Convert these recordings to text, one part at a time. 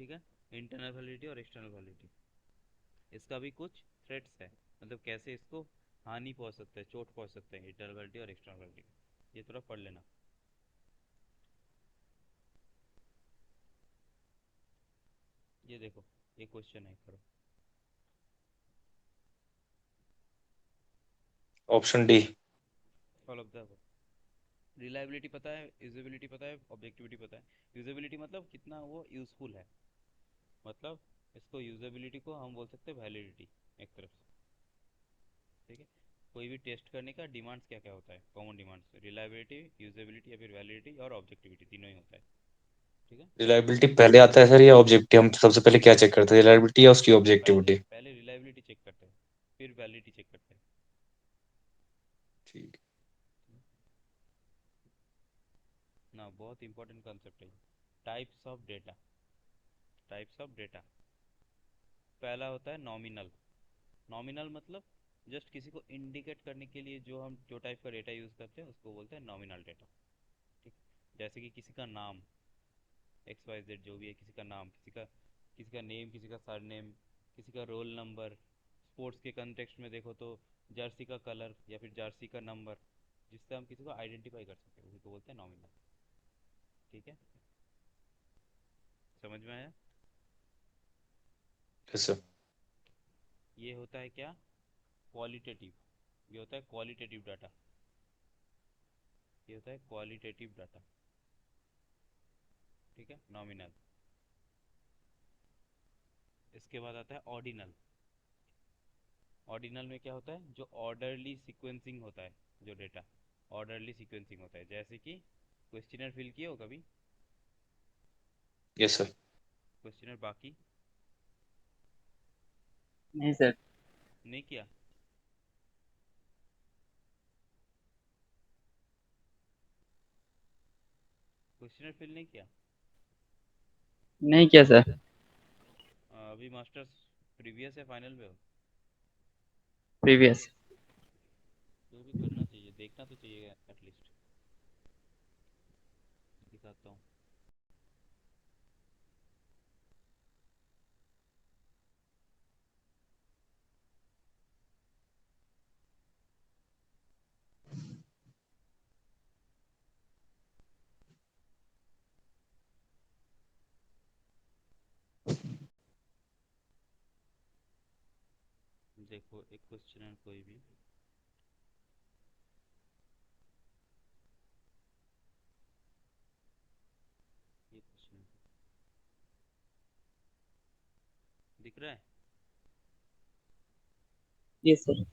ठीक है। Internal validity और एक्सटर्नल वैलिडिटी, इसका भी कुछ थ्रेट्स है, मतलब कैसे इसको हानि पहुंच सकता है, चोट पहुंच सकता है इंटरनल वैलिडिटी और एक्सटर्नल वैलिडिटी, ये थोड़ा पढ़ लेना। ये देखो, ये क्वेश्चन है, करो। Option D. All of the, reliability पता है, यूजेबिलिटी पता है, ऑब्जेक्टिविटी पता है। यूजेबिलिटी मतलब कितना वो यूजफुल है, मतलब इसको यूजेबिलिटी को हम बोल सकते हैं वैलिडिटी एक तरफ से। ठीक है। कोई भी टेस्ट करने का डिमांड्स क्या क्या होता है, कॉमन डिमांड्स, रिलायबिलिटी, यूजेबिलिटी या फिर वैलिडिटी और ऑब्जेक्टिविटी, तीनों ही होता है। ठीक है। रिलायबिलिटी पहले आता है सर या ऑब्जेक्टिव? हम सबसे पहले क्या चेक करते हैं, रिलायबिलिटी या उसकी पहले ऑब्जेक्टिविटी? पहले रिलायबिलिटी चेक करते हैं, फिर वैलिडिटी चेक करते हैं। ठीक। ना बहुत इंपॉर्टेंट कॉन्सेप्ट है। Types of data, types of data, पहला होता है नॉमिनल। नॉमिनल मतलब जस्ट किसी को इंडिकेट करने के लिए जो हम जो टाइप का डेटा यूज़ करते हैं उसको बोलते हैं नॉमिनल डेटा। ठीक। जैसे कि किसी का नाम, एक्स वाई जेड जो भी है, किसी का नाम, किसी का नेम, किसी का सरनेम, किसी का रोल नंबर। स्पोर्ट्स के कंटेक्स्ट में देखो तो जर्सी का कलर या फिर जर्सी का नंबर, जिससे हम किसी को आइडेंटिफाई कर सकते हैं, उसी को बोलते हैं नॉमिनल। ठीक है, समझ में आया? Yes sir. ये होता है क्या, क्वालिटेटिव, ये होता है क्वालिटेटिव डाटा, ये होता है क्वालिटेटिव डाटा। ठीक है, नॉमिनल। इसके बाद आता है ऑर्डिनल। ऑर्डिनल में क्या होता है, जो ऑर्डरली सीक्वेंसिंग होता है, जो डेटा ऑर्डरली सीक्वेंसिंग होता है, जैसे कि क्वेश्चनर फिल किए हो कभी? Yes sir. क्वेश्चनर बाकी नहीं सर। नहीं किया? क्वेश्चनर फिल नहीं किया? नहीं किया सर। अभी मास्टर्स प्रीवियस है, फाइनल में हो? प्रीवियस। तो भी करना चाहिए, देखना तो चाहिए एटलीस्ट। दिखाता हूँ। देखो एक क्वेश्चनर कोई भी, ये क्वेश्चन दिख रहा है? Yes sir.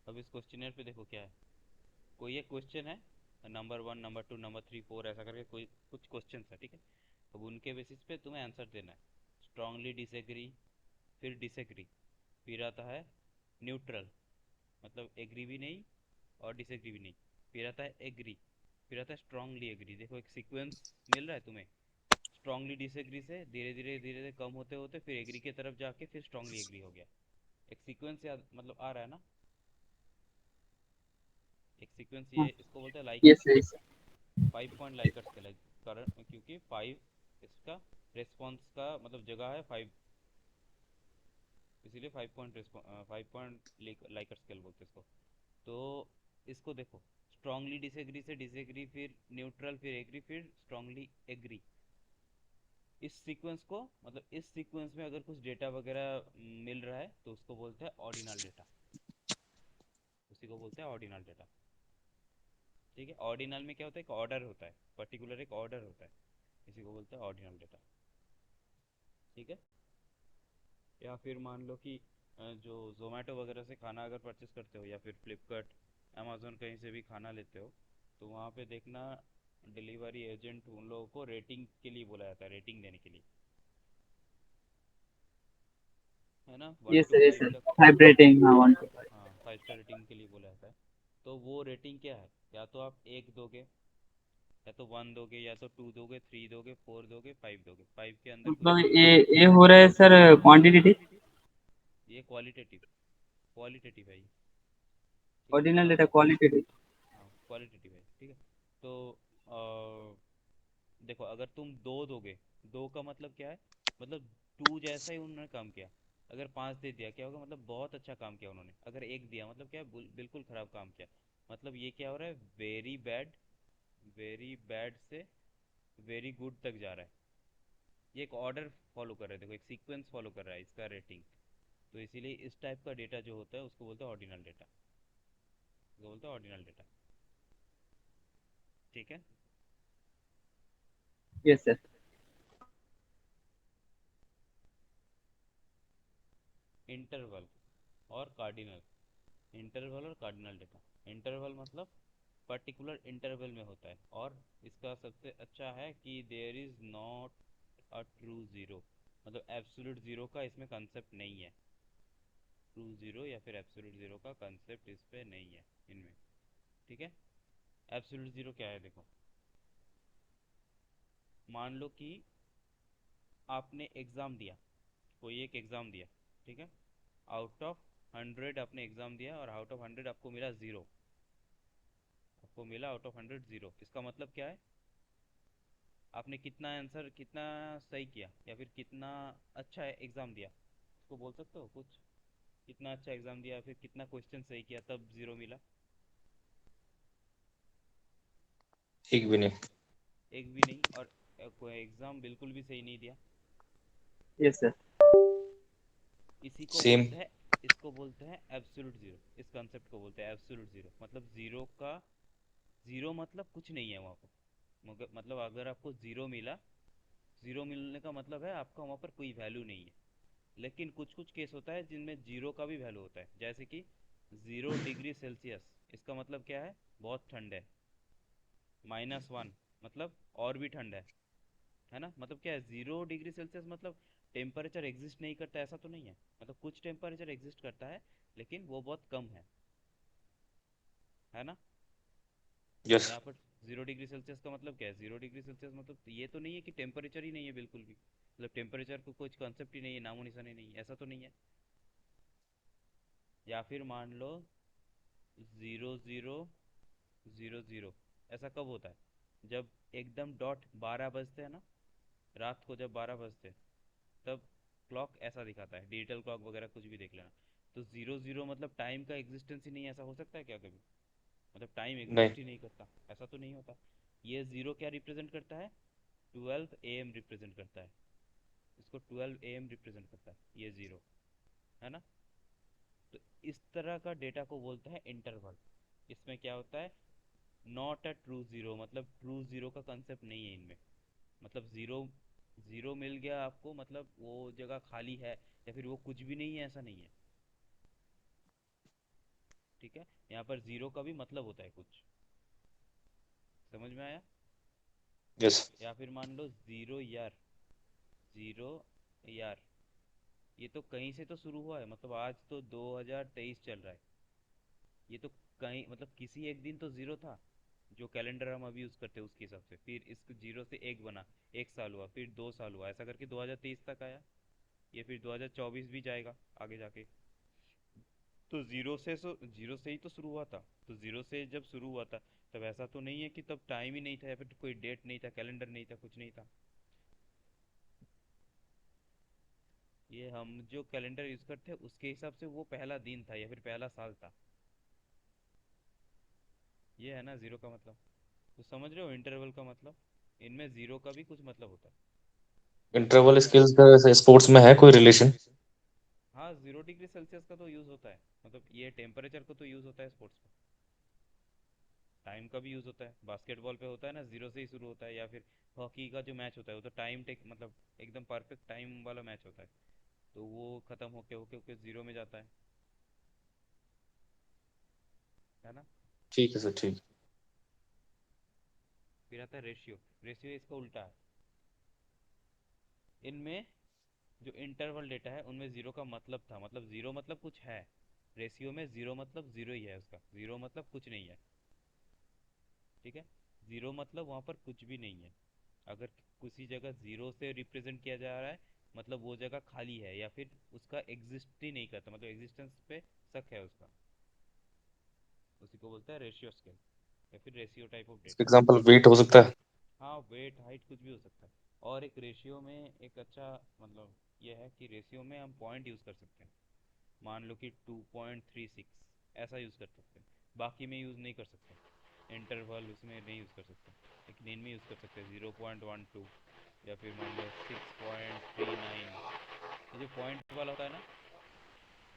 अब इस क्वेश्चनर पे देखो क्या है, कोई एक क्वेश्चन है, number one, number two, number three, four, ऐसा करके कोई कुछ क्वेश्चन है। ठीक है। अब उनके बेसिस पे तुम्हें आंसर देना है। स्ट्रांगली डिसएग्री, फिर डिसएग्री, फिर आता है न्यूट्रल, मतलब एग्री भी नहीं और डिसएग्री भी नहीं, फिर आता है एग्री, फिर आता है स्ट्रांगली एग्री। देखो एक सीक्वेंस मिल रहा है तुम्हें, स्ट्रांगली डिसएग्री से धीरे धीरे धीरे धीरे कम होते होते फिर एग्री की तरफ जाके फिर स्ट्रांगली एग्री हो गया। एक सीक्वेंस याद मतलब आ रहा है ना, एक सीक्वेंस, ये इसको बोलते हैं Likert yes scale. Yes. 5 point Likert scale है, कारण क्योंकि 5 इसका रेस्पॉन्स का मतलब जगह है 5, इसीलिए 5 पॉइंट लाइकर्ट स्केल बोलते हैं इसको। तो इसको देखो, स्ट्रांगली डिसएग्री से डिसएग्री, फिर न्यूट्रल, फिर एग्री, फिर स्ट्रांगली एग्री। इस सीक्वेंस को मतलब इस सीक्वेंस में अगर कुछ डेटा वगैरह मिल रहा है तो उसको बोलते हैं ऑर्डिनल डेटा, उसी को बोलते हैं ऑर्डिनल डेटा। ठीक है। ऑर्डिनल में क्या होता है, एक ऑर्डर होता है, पर्टिकुलर एक ऑर्डर होता है, इसी को बोलते हैं ऑर्डिनल डेटा। ठीक है। या फिर मान लो कि जो जोमेटो वगैरह से खाना अगर परचेस करते हो या फिर फ्लिपकार्ट, अमेजोन, कहीं से भी खाना लेते हो, तो वहाँ पे देखना डिलीवरी एजेंट उन लोगों को रेटिंग के लिए बोला जाता है, रेटिंग देने के लिए, है ना, one yes two sir yes five sir. तक। वाइब्रेटिंग, हाँ, 1 to 5। हाँ, 5 स्टार रेटिंग के लिए बोला जाता है। तो वो रेटिंग क्या है, या तो आप एक दोगे, या तो वन दोगे, या तो टू दोगे, थ्री दोगे, फोर दोगे, फाइव दोगे, फाइव के अंदर कुछ मतलब भी ये हो रहा है सर क्वांटिटेटिव। ये क्वालिटेटिव, क्वालिटेटिव है ये। ठीक है, ऑर्डिनल हाँ। Data qualitative. हाँ, क्वालिटेटिव है। ठीक है। तो देखो अगर तुम दो दोगे, दो का मतलब क्या है, मतलब टू जैसा ही उन्होंने काम किया। अगर पाँच दे दिया क्या होगा, मतलब बहुत अच्छा काम किया उन्होंने। अगर एक दिया मतलब क्या है, बिल्कुल खराब काम किया। मतलब ये क्या हो रहा है, वेरी बैड से वेरी गुड तक जा रहा है। ये एक ऑर्डर फॉलो कर रहा है, देखो एक सीक्वेंस फॉलो कर रहा है इसका रेटिंग। तो इसीलिए इस टाइप का डेटा जो होता है उसको बोलते हैं ऑर्डिनल डेटा, उसको बोलते हैं ऑर्डिनल डेटा। ठीक है। Yes sir. इंटरवल और कार्डिनल, इंटरवल और कार्डिनल डेटा। इंटरवल मतलब पर्टिकुलर इंटरवल में होता है, और इसका सबसे अच्छा है कि there is not a true zero, मतलब एब्सोल्यूट ज़ीरो का इसमें कंसेप्ट नहीं है। ट्रू ज़ीरो या फिर एब्सोल्यूट ज़ीरो का कंसेप्ट इस पे नहीं है इनमें। ठीक है। एब्सोल्यूट ज़ीरो क्या है, देखो मान लो कि आपने एग्ज़ाम दिया, कोई एक एग्ज़ाम दिया, ठीक है। आउट ऑफ 100 आपने एग्ज़ाम दिया और आउट ऑफ 100 आपको मिला ज़ीरो, आपको मिला आउट ऑफ 100 ज़ीरो। इसका मतलब क्या है, आपने कितना आंसर, कितना सही किया या फिर कितना अच्छा एग्ज़ाम दिया, इसको बोल सकते हो कुछ। कितना अच्छा एग्ज़ाम दिया या फिर कितना क्वेश्चन सही किया तब ज़ीरो मिला। एक भी नहीं। एक भी नहीं, और कोई एग्ज़ाम बिल्कुल भी सही नहीं दिया। Yes sir. इसी को सेम। बोलते हैं, इसको बोलते हैं एब्सोल्यूट ज़ीरो। इस कंसेप्ट को बोलते हैं एब्सोल्यूट ज़ीरो, मतलब ज़ीरो का, ज़ीरो मतलब कुछ नहीं है वहाँ पर। मतलब अगर आपको ज़ीरो मिला, ज़ीरो मिलने का मतलब है आपका वहाँ पर कोई वैल्यू नहीं है। लेकिन कुछ कुछ केस होता है जिनमें जीरो का भी वैल्यू होता है, जैसे कि 0 डिग्री सेल्सियस, इसका मतलब क्या है, बहुत ठंड है। -1 मतलब और भी ठंड है ना। मतलब क्या है, 0 डिग्री सेल्सियस मतलब टेम्परेचर एग्जिस्ट नहीं करता, ऐसा तो नहीं है। मतलब कुछ टेम्परेचर एग्जिस्ट करता है, लेकिन वो बहुत कम है ना। यस। यहाँ पर 0 डिग्री सेल्सियस का मतलब क्या है, 0 डिग्री सेल्सियस मतलब ये तो नहीं है कि टेम्परेचर ही नहीं है बिल्कुल भी, मतलब टेम्परेचर को कुछ कॉन्सेप्ट ही नहीं है, नामो निशान ही नहीं है, ऐसा तो नहीं है। या फिर मान लो 0000, ऐसा कब होता है, जब एकदम डॉट 12 बजते हैं ना, रात को जब 12 बजते हैं, तब क्लॉक ऐसा दिखाता है, डिजिटल क्लॉक वगैरह कुछ भी देख लेना। तो 00 मतलब टाइम का एग्जिस्टेंस ही नहीं है, ऐसा हो सकता है क्या कभी, मतलब टाइम नहीं। एग्जिस्ट ही नहीं करता, ऐसा तो नहीं होता। ये ज़ीरो क्या रिप्रेजेंट करता है, 12 AM रिप्रेजेंट करता है, इसको 12 AM रिप्रेजेंट करता है ये ज़ीरो, है ना। तो इस तरह का डेटा को बोलते हैं इंटरवल। इसमें क्या होता है, नॉट अ ट्रू ज़ीरो, मतलब ट्रू ज़ीरो का कंसेप्ट नहीं है इनमें। मतलब ज़ीरो, ज़ीरो मिल गया आपको मतलब वो जगह खाली है, या फिर वो कुछ भी नहीं है, ऐसा नहीं है। ठीक है। यहाँ पर ज़ीरो का भी मतलब होता है कुछ, समझ में आया। यस। या फिर मान लो ज़ीरो ईयर, ज़ीरो ईयर, ये तो कहीं से तो शुरू हुआ है, मतलब आज तो 2023 चल रहा है। ये तो कहीं मतलब किसी एक दिन तो ज़ीरो था, जो कैलेंडर हम अभी यूज़ करते हैं उसके हिसाब से, फिर इस जीरो से एक बना, 1 साल हुआ, फिर 2 साल हुआ, ऐसा करके 2023 तक आया। ये फिर 2024 भी जाएगा आगे जाके। तो जीरो से ही तो शुरू हुआ था। तो जीरो से जब शुरू हुआ था, तब ऐसा तो नहीं है कि तब टाइम ही नहीं था या फिर कोई डेट नहीं था, कैलेंडर नहीं था, कुछ नहीं था। ये हम जो कैलेंडर यूज़ करते हैं उसके हिसाब से वो पहला दिन था या फिर पहला साल था। ये है ना ज़ीरो का मतलब। तो समझ रहे हो इंटरवल का मतलब, इनमें ज़ीरो का भी कुछ मतलब होता है। इंटरवल स्किल्स का स्पोर्ट्स में है कोई रिलेशन? हाँ 0 डिग्री सेल्सियस का तो यूज़ होता है, मतलब ये टेम्परेचर को तो यूज़ होता है स्पोर्ट्स में। टाइम का भी यूज़ होता है, बास्केटबॉल पे होता है ना, जीरो से ही शुरू होता है। या फिर हॉकी का जो मैच होता है वो तो टाइम टेक, मतलब एकदम परफेक्ट टाइम वाला मैच होता है, तो वो ख़त्म होके होके होके जीरो में जाता है ना। ठीक है सर, ठीक। फिर आता है रेशियो। रेशियो इसका उल्टा है। इनमें जो इंटरवल डेटा है उनमें ज़ीरो का मतलब था, मतलब ज़ीरो मतलब कुछ है। रेशियो में ज़ीरो मतलब ज़ीरो ही है, उसका ज़ीरो मतलब कुछ नहीं है। ठीक है। ज़ीरो मतलब वहाँ पर कुछ भी नहीं है। अगर किसी जगह ज़ीरो से रिप्रेजेंट किया जा रहा है, मतलब वो जगह खाली है या फिर उसका एग्जिस्ट ही नहीं करता, मतलब एग्जिस्टेंस पे शक है उसका। उसी को बोलते हैं रेशियो स्केल या फिर रेशियो टाइप ऑफ इसका डेटा। एग्जांपल वेट हो सकता है। हाँ, वेट हाइट कुछ भी हो सकता है। और एक रेशियो में एक अच्छा मतलब ये है कि रेशियो में हम पॉइंट यूज़ कर सकते हैं। मान लो कि 2.36 ऐसा यूज़ कर सकते हैं, बाकी में यूज़ नहीं कर सकते। इंटरवल उसमें नहीं यूज़ कर सकते, लेकिन इनमें यूज़ कर सकते हैं 0.12 या फिर मान लो 6.39। ये जो पॉइंट वाला होता है ना,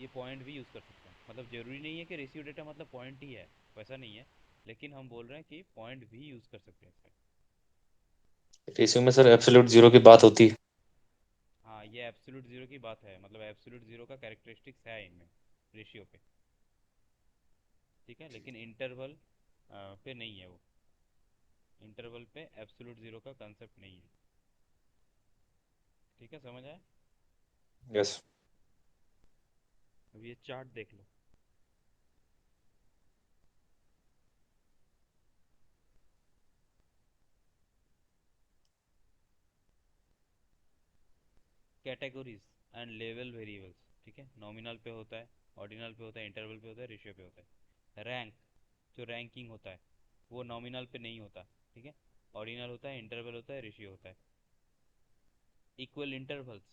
ये पॉइंट भी यूज़ कर सकते हैं। मतलब ज़रूरी नहीं है कि रेशियो डेटा मतलब पॉइंट ही है, वैसा नहीं है। लेकिन हम बोल रहे हैं कि पॉइंट भी यूज़ कर सकते हैं इसमें। रेशियो में सर एब्सोल्यूट जीरो की बात होती है। हाँ, ये एब्सोल्यूट ज़ीरो की बात है, मतलब एब्सोल्यूट ज़ीरो का कैरेक्टरिस्टिक्स है इनमें, रेशियो पे। ठीक है, लेकिन इंटरवल पे नहीं है वो। इंटरवल पे एब्सोल्यूट ज़ीरो का कंसेप्ट नहीं है। ठीक है, समझ आया? यस। अब ये चार्ट देख लो। Categories and level variables. ठीक है, नॉमिनल पे होता है, ऑर्डिनल पे होता है, इंटरवल पे होता है, रेशियो पे होता है। रैंक, जो रैंकिंग होता है, वो नॉमिनल पे नहीं होता। ठीक है, ऑर्डिनल होता है, इंटरवल होता है, रेशियो होता है। इक्वल इंटरवल्स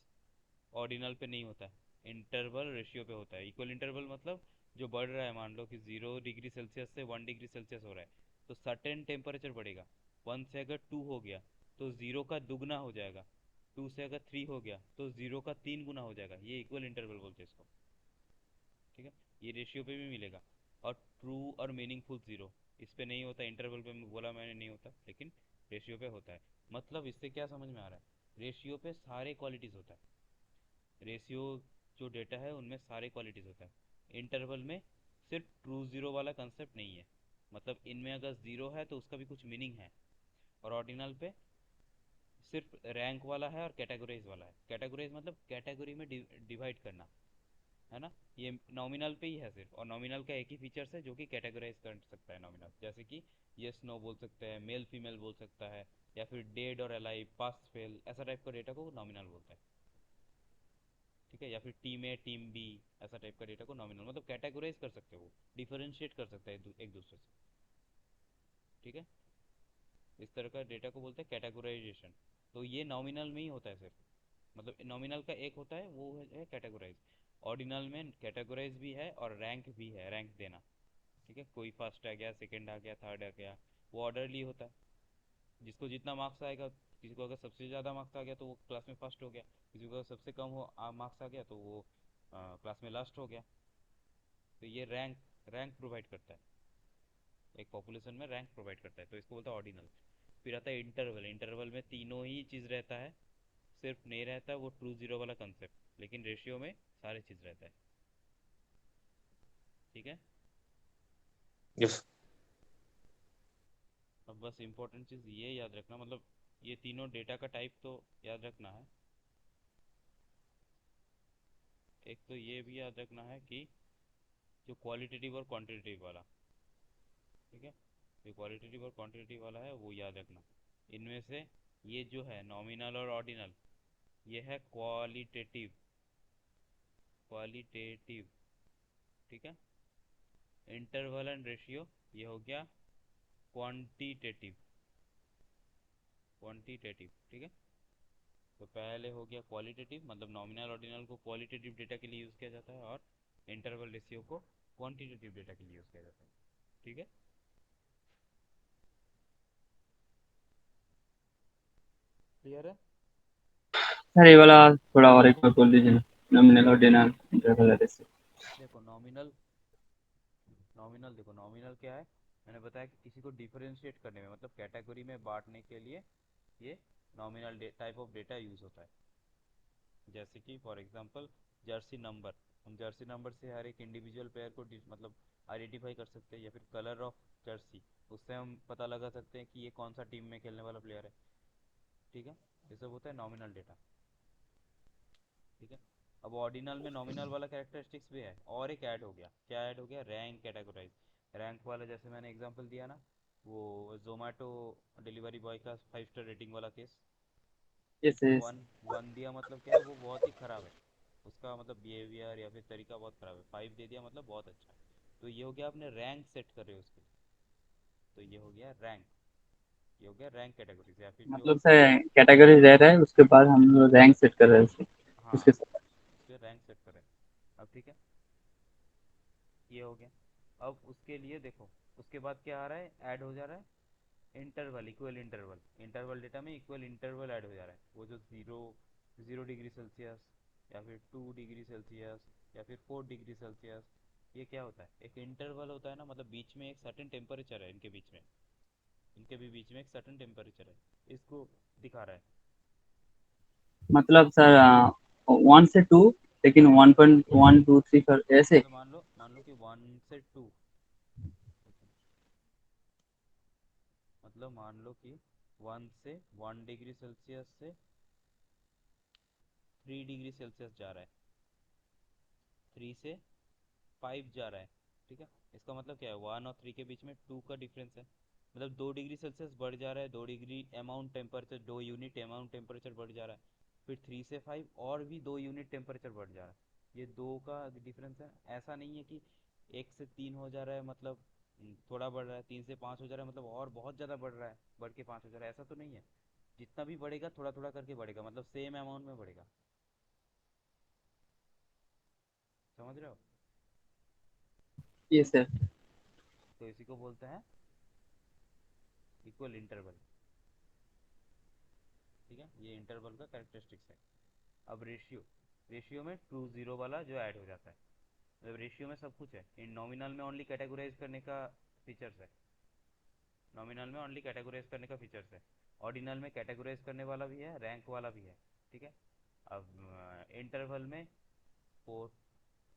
ऑर्डिनल पे नहीं होता है, इंटरवल रेशियो पे होता है। इक्वल इंटरवल मतलब जो बढ़ रहा है, मान लो कि 0 डिग्री सेल्सियस से 1 डिग्री सेल्सियस हो रहा है, तो सर्टेन टेम्परेचर बढ़ेगा। 1 से अगर 2 हो गया तो 0 का दुगना हो जाएगा। 2 से अगर 3 हो गया तो 0 का 3 गुना हो जाएगा। ये इक्वल इंटरवल बोलते हैं इसको। ठीक है, ये रेशियो पे भी मिलेगा। और ट्रू और मीनिंगफुल ज़ीरो इस पे नहीं होता, इंटरवल पे बोला मैंने नहीं होता, लेकिन रेशियो पे होता है। मतलब इससे क्या समझ में आ रहा है? रेशियो पे सारे क्वालिटीज़ होता है। रेशियो जो डेटा है उनमें सारे क्वालिटीज़ होता है। इंटरवल में सिर्फ ट्रू ज़ीरो वाला कंसेप्ट नहीं है, मतलब इनमें अगर ज़ीरो है तो उसका भी कुछ मीनिंग है। और ऑर्डिनल पे सिर्फ रैंक वाला है और कैटेगराइज वाला है। कैटेगराइज मतलब कैटेगरी में डिवाइड करना, है ना। ये नॉमिनल पे ही है सिर्फ, और नॉमिनल का एक ही फीचर्स है जो कि कैटेगराइज कर सकता है नॉमिनल। जैसे कि यस नो बोल सकते हैं, मेल फीमेल बोल सकता है, या फिर डेड और अलाइव, पास फेल, ऐसा टाइप का डेटा को नॉमिनल बोलता है। ठीक है, या फिर टीम ए टीम बी, ऐसा टाइप का डेटा को नॉमिनल मतलब कैटेगराइज कर सकते हो, डिफरेंशिएट कर सकता है एक दूसरे से। ठीक है, इस तरह का डेटा को बोलते हैं कैटेगराइजेशन। तो ये नॉमिनल में ही होता है सिर्फ, मतलब नॉमिनल का एक होता है वो है कैटेगराइज। ऑर्डिनल में कैटेगराइज भी है और रैंक भी है, रैंक देना। ठीक है, कोई फर्स्ट आ गया, सेकंड आ गया, थर्ड आ गया, वो ऑर्डरली होता है। जिसको जितना मार्क्स आएगा, किसी को अगर सबसे ज़्यादा मार्क्स आ गया तो वो क्लास में फर्स्ट हो गया, किसी को अगर सबसे कम हो मार्क्स आ गया तो वो क्लास में लास्ट हो गया। तो ये रैंक रैंक प्रोवाइड करता है, एक पॉपुलेशन में रैंक प्रोवाइड करता है, तो इसको बोलता है ऑर्डिनल। फिर आता है इंटरवल। इंटरवल में तीनों ही चीज़ रहता है, सिर्फ नहीं रहता वो ट्रू ज़ीरो वाला कंसेप्ट, लेकिन रेशियो में सारे चीज़ रहता है। ठीक है, यस। अब बस इंपॉर्टेंट चीज़ ये याद रखना, मतलब ये तीनों डेटा का टाइप तो याद रखना है। एक तो ये भी याद रखना है कि जो क्वालिटेटिव और क्वांटिटेटिव वाला, ठीक है, जो क्वालिटेटिव और क्वांटिटेटिव वाला है वो याद रखना। इनमें से ये जो है नॉमिनल और ऑर्डिनल, ये है क्वालिटेटिव, क्वालिटेटिव। ठीक है, इंटरवल एंड रेशियो ये हो गया क्वांटिटेटिव, क्वांटिटेटिव। ठीक है, तो पहले हो गया क्वालिटेटिव, मतलब नॉमिनल ऑर्डिनल को क्वालिटेटिव डेटा के लिए यूज़ किया जाता है, और इंटरवल रेशियो को क्वांटिटेटिव डेटा के लिए यूज़ किया जाता है। ठीक है, क्लियर है? सर ये वाला थोड़ा और एक बार बोल दीजिए ना, नॉमिनल ऑर्डिनल इंटरवल ऐसे। देखो नॉमिनल, नॉमिनल देखो, नॉमिनल क्या है? मैंने बताया कि किसी को डिफरेंशिएट करने में, मतलब कैटेगरी में बांटने के लिए ये nominal type of data use होता है। जैसे कि फॉर एग्जांपल जर्सी नंबर, हम जर्सी नंबर से हर एक इंडिविजुअल प्लेयर को मतलब आइडेंटिफाई कर सकते हैं, या फिर कलर ऑफ जर्सी, उससे हम पता लगा सकते हैं कि ये कौन सा टीम में खेलने वाला प्लेयर है। ठीक है, ये सब होता है नॉमिनल डेटा। ठीक है, अब ऑर्डिनल में नॉमिनल वाला कैरेक्टरिस्टिक्स भी है, और एक ऐड हो गया। क्या ऐड हो गया? Rank categorise. रैंक वाला जैसे मैंने एग्जांपल दिया ना, वो जोमेटो डिलीवरी बॉय का 5 स्टार रेटिंग वाला case. Yes yes. One one दिया मतलब क्या है, वो बहुत ही ख़राब है, उसका मतलब बिहेवियर या फिर तरीका बहुत ख़राब है। 5 दे दिया मतलब बहुत अच्छा है। तो ये हो गया, आपने रैंक सेट कर रहे हो उसके लिए, तो ये हो गया रैंक। ये हो गया रैंक कैटेगरीज, या फिर जो मतलब सर कैटेगरी रह रहा है, उसके बाद हम लोग रैंक सेट कर रहे हैं उसके हाँ उसके साथ। उसके रैंक सेट करें। अब ठीक है, ये हो गया। अब उसके लिए देखो, उसके बाद क्या आ रहा है, ऐड हो जा रहा है interval, equal interval, interval data में इक्वल इंटरवल ऐड हो जा रहा है। वो जो 0 डिग्री सेल्सियस, या फिर 2 डिग्री सेल्सियस, या फिर 4 डिग्री सेल्सियस, ये क्या होता है, एक इंटरवल होता है ना, मतलब बीच में एक सर्टेन टेम्परेचर है, इनके बीच में, इनके भी बीच में एक सर्टेन टेम्परेचर है, इसको दिखा रहा है। मतलब सर 1 से 2, लेकिन 1.1 2 3 सर ऐसे। मतलब मान लो कि 1 से 2, मतलब मान लो कि 1 डिग्री सेल्सियस से 3 डिग्री सेल्सियस जा रहा है, 3 से 5 जा रहा है। ठीक है, इसका मतलब क्या है, 1 और 3 के बीच में 2 का डिफरेंस है, मतलब 2 डिग्री सेल्सियस बढ़ जा रहा है, 2 यूनिट अमाउंट टेम्परेचर बढ़ जा रहा है। फिर 3 से 5 और भी 2 यूनिट टेम्परेचर बढ़ जा रहा है, ये दो का डिफरेंस है। ऐसा नहीं है कि 1 से 3 हो जा रहा है, मतलब थोड़ा बढ़ रहा है, 3 से 5 हो जा रहा है मतलब और बहुत ज़्यादा बढ़ रहा है, बढ़ के 5 हो जा रहा है, ऐसा तो नहीं है। जितना भी बढ़ेगा थोड़ा थोड़ा करके बढ़ेगा, मतलब सेम अमाउंट में बढ़ेगा। समझ रहे हो? ये सर। तो इसी को बोलते हैं इक्वल इंटरवल। ठीक है, ये इंटरवल का कैरेक्टरिस्टिक्स है। अब रेशियो, रेशियो में ट्रू जीरो वाला जो ऐड हो जाता है, मतलब रेशियो में सब कुछ है, इन नॉमिनल में ओनली कैटेगराइज करने का फीचर्स है, नॉमिनल में ओनली कैटेगराइज करने का फीचर्स है, ऑर्डिनल में कैटेगराइज करने वाला भी है, रैंक वाला भी है। ठीक है, अब इंटरवल में वो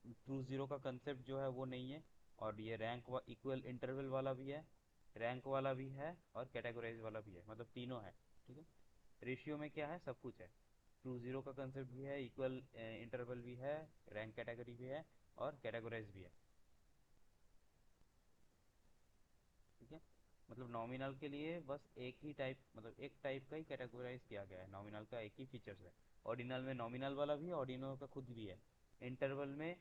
ट्रू जीरो का कंसेप्ट जो है वो नहीं है, और ये रैंक इक्वल इंटरवल वाला भी है, रैंक वाला भी है, और कैटेगराइज वाला भी है, मतलब तीनों है। ठीक है, रेशियो में क्या है, सब कुछ है, ट्रू जीरो का कंसेप्ट भी है, इक्वल इंटरवल भी है, रैंक कैटेगरी भी है, और कैटेगराइज भी है। ठीक है, मतलब नॉमिनल के लिए बस एक ही टाइप, मतलब एक टाइप का ही कैटेगराइज किया गया है, नॉमिनल का एक ही फीचर्स है। ऑर्डिनल में नॉमिनल वाला भी है, ऑर्डिनल का खुद भी है। इंटरवल में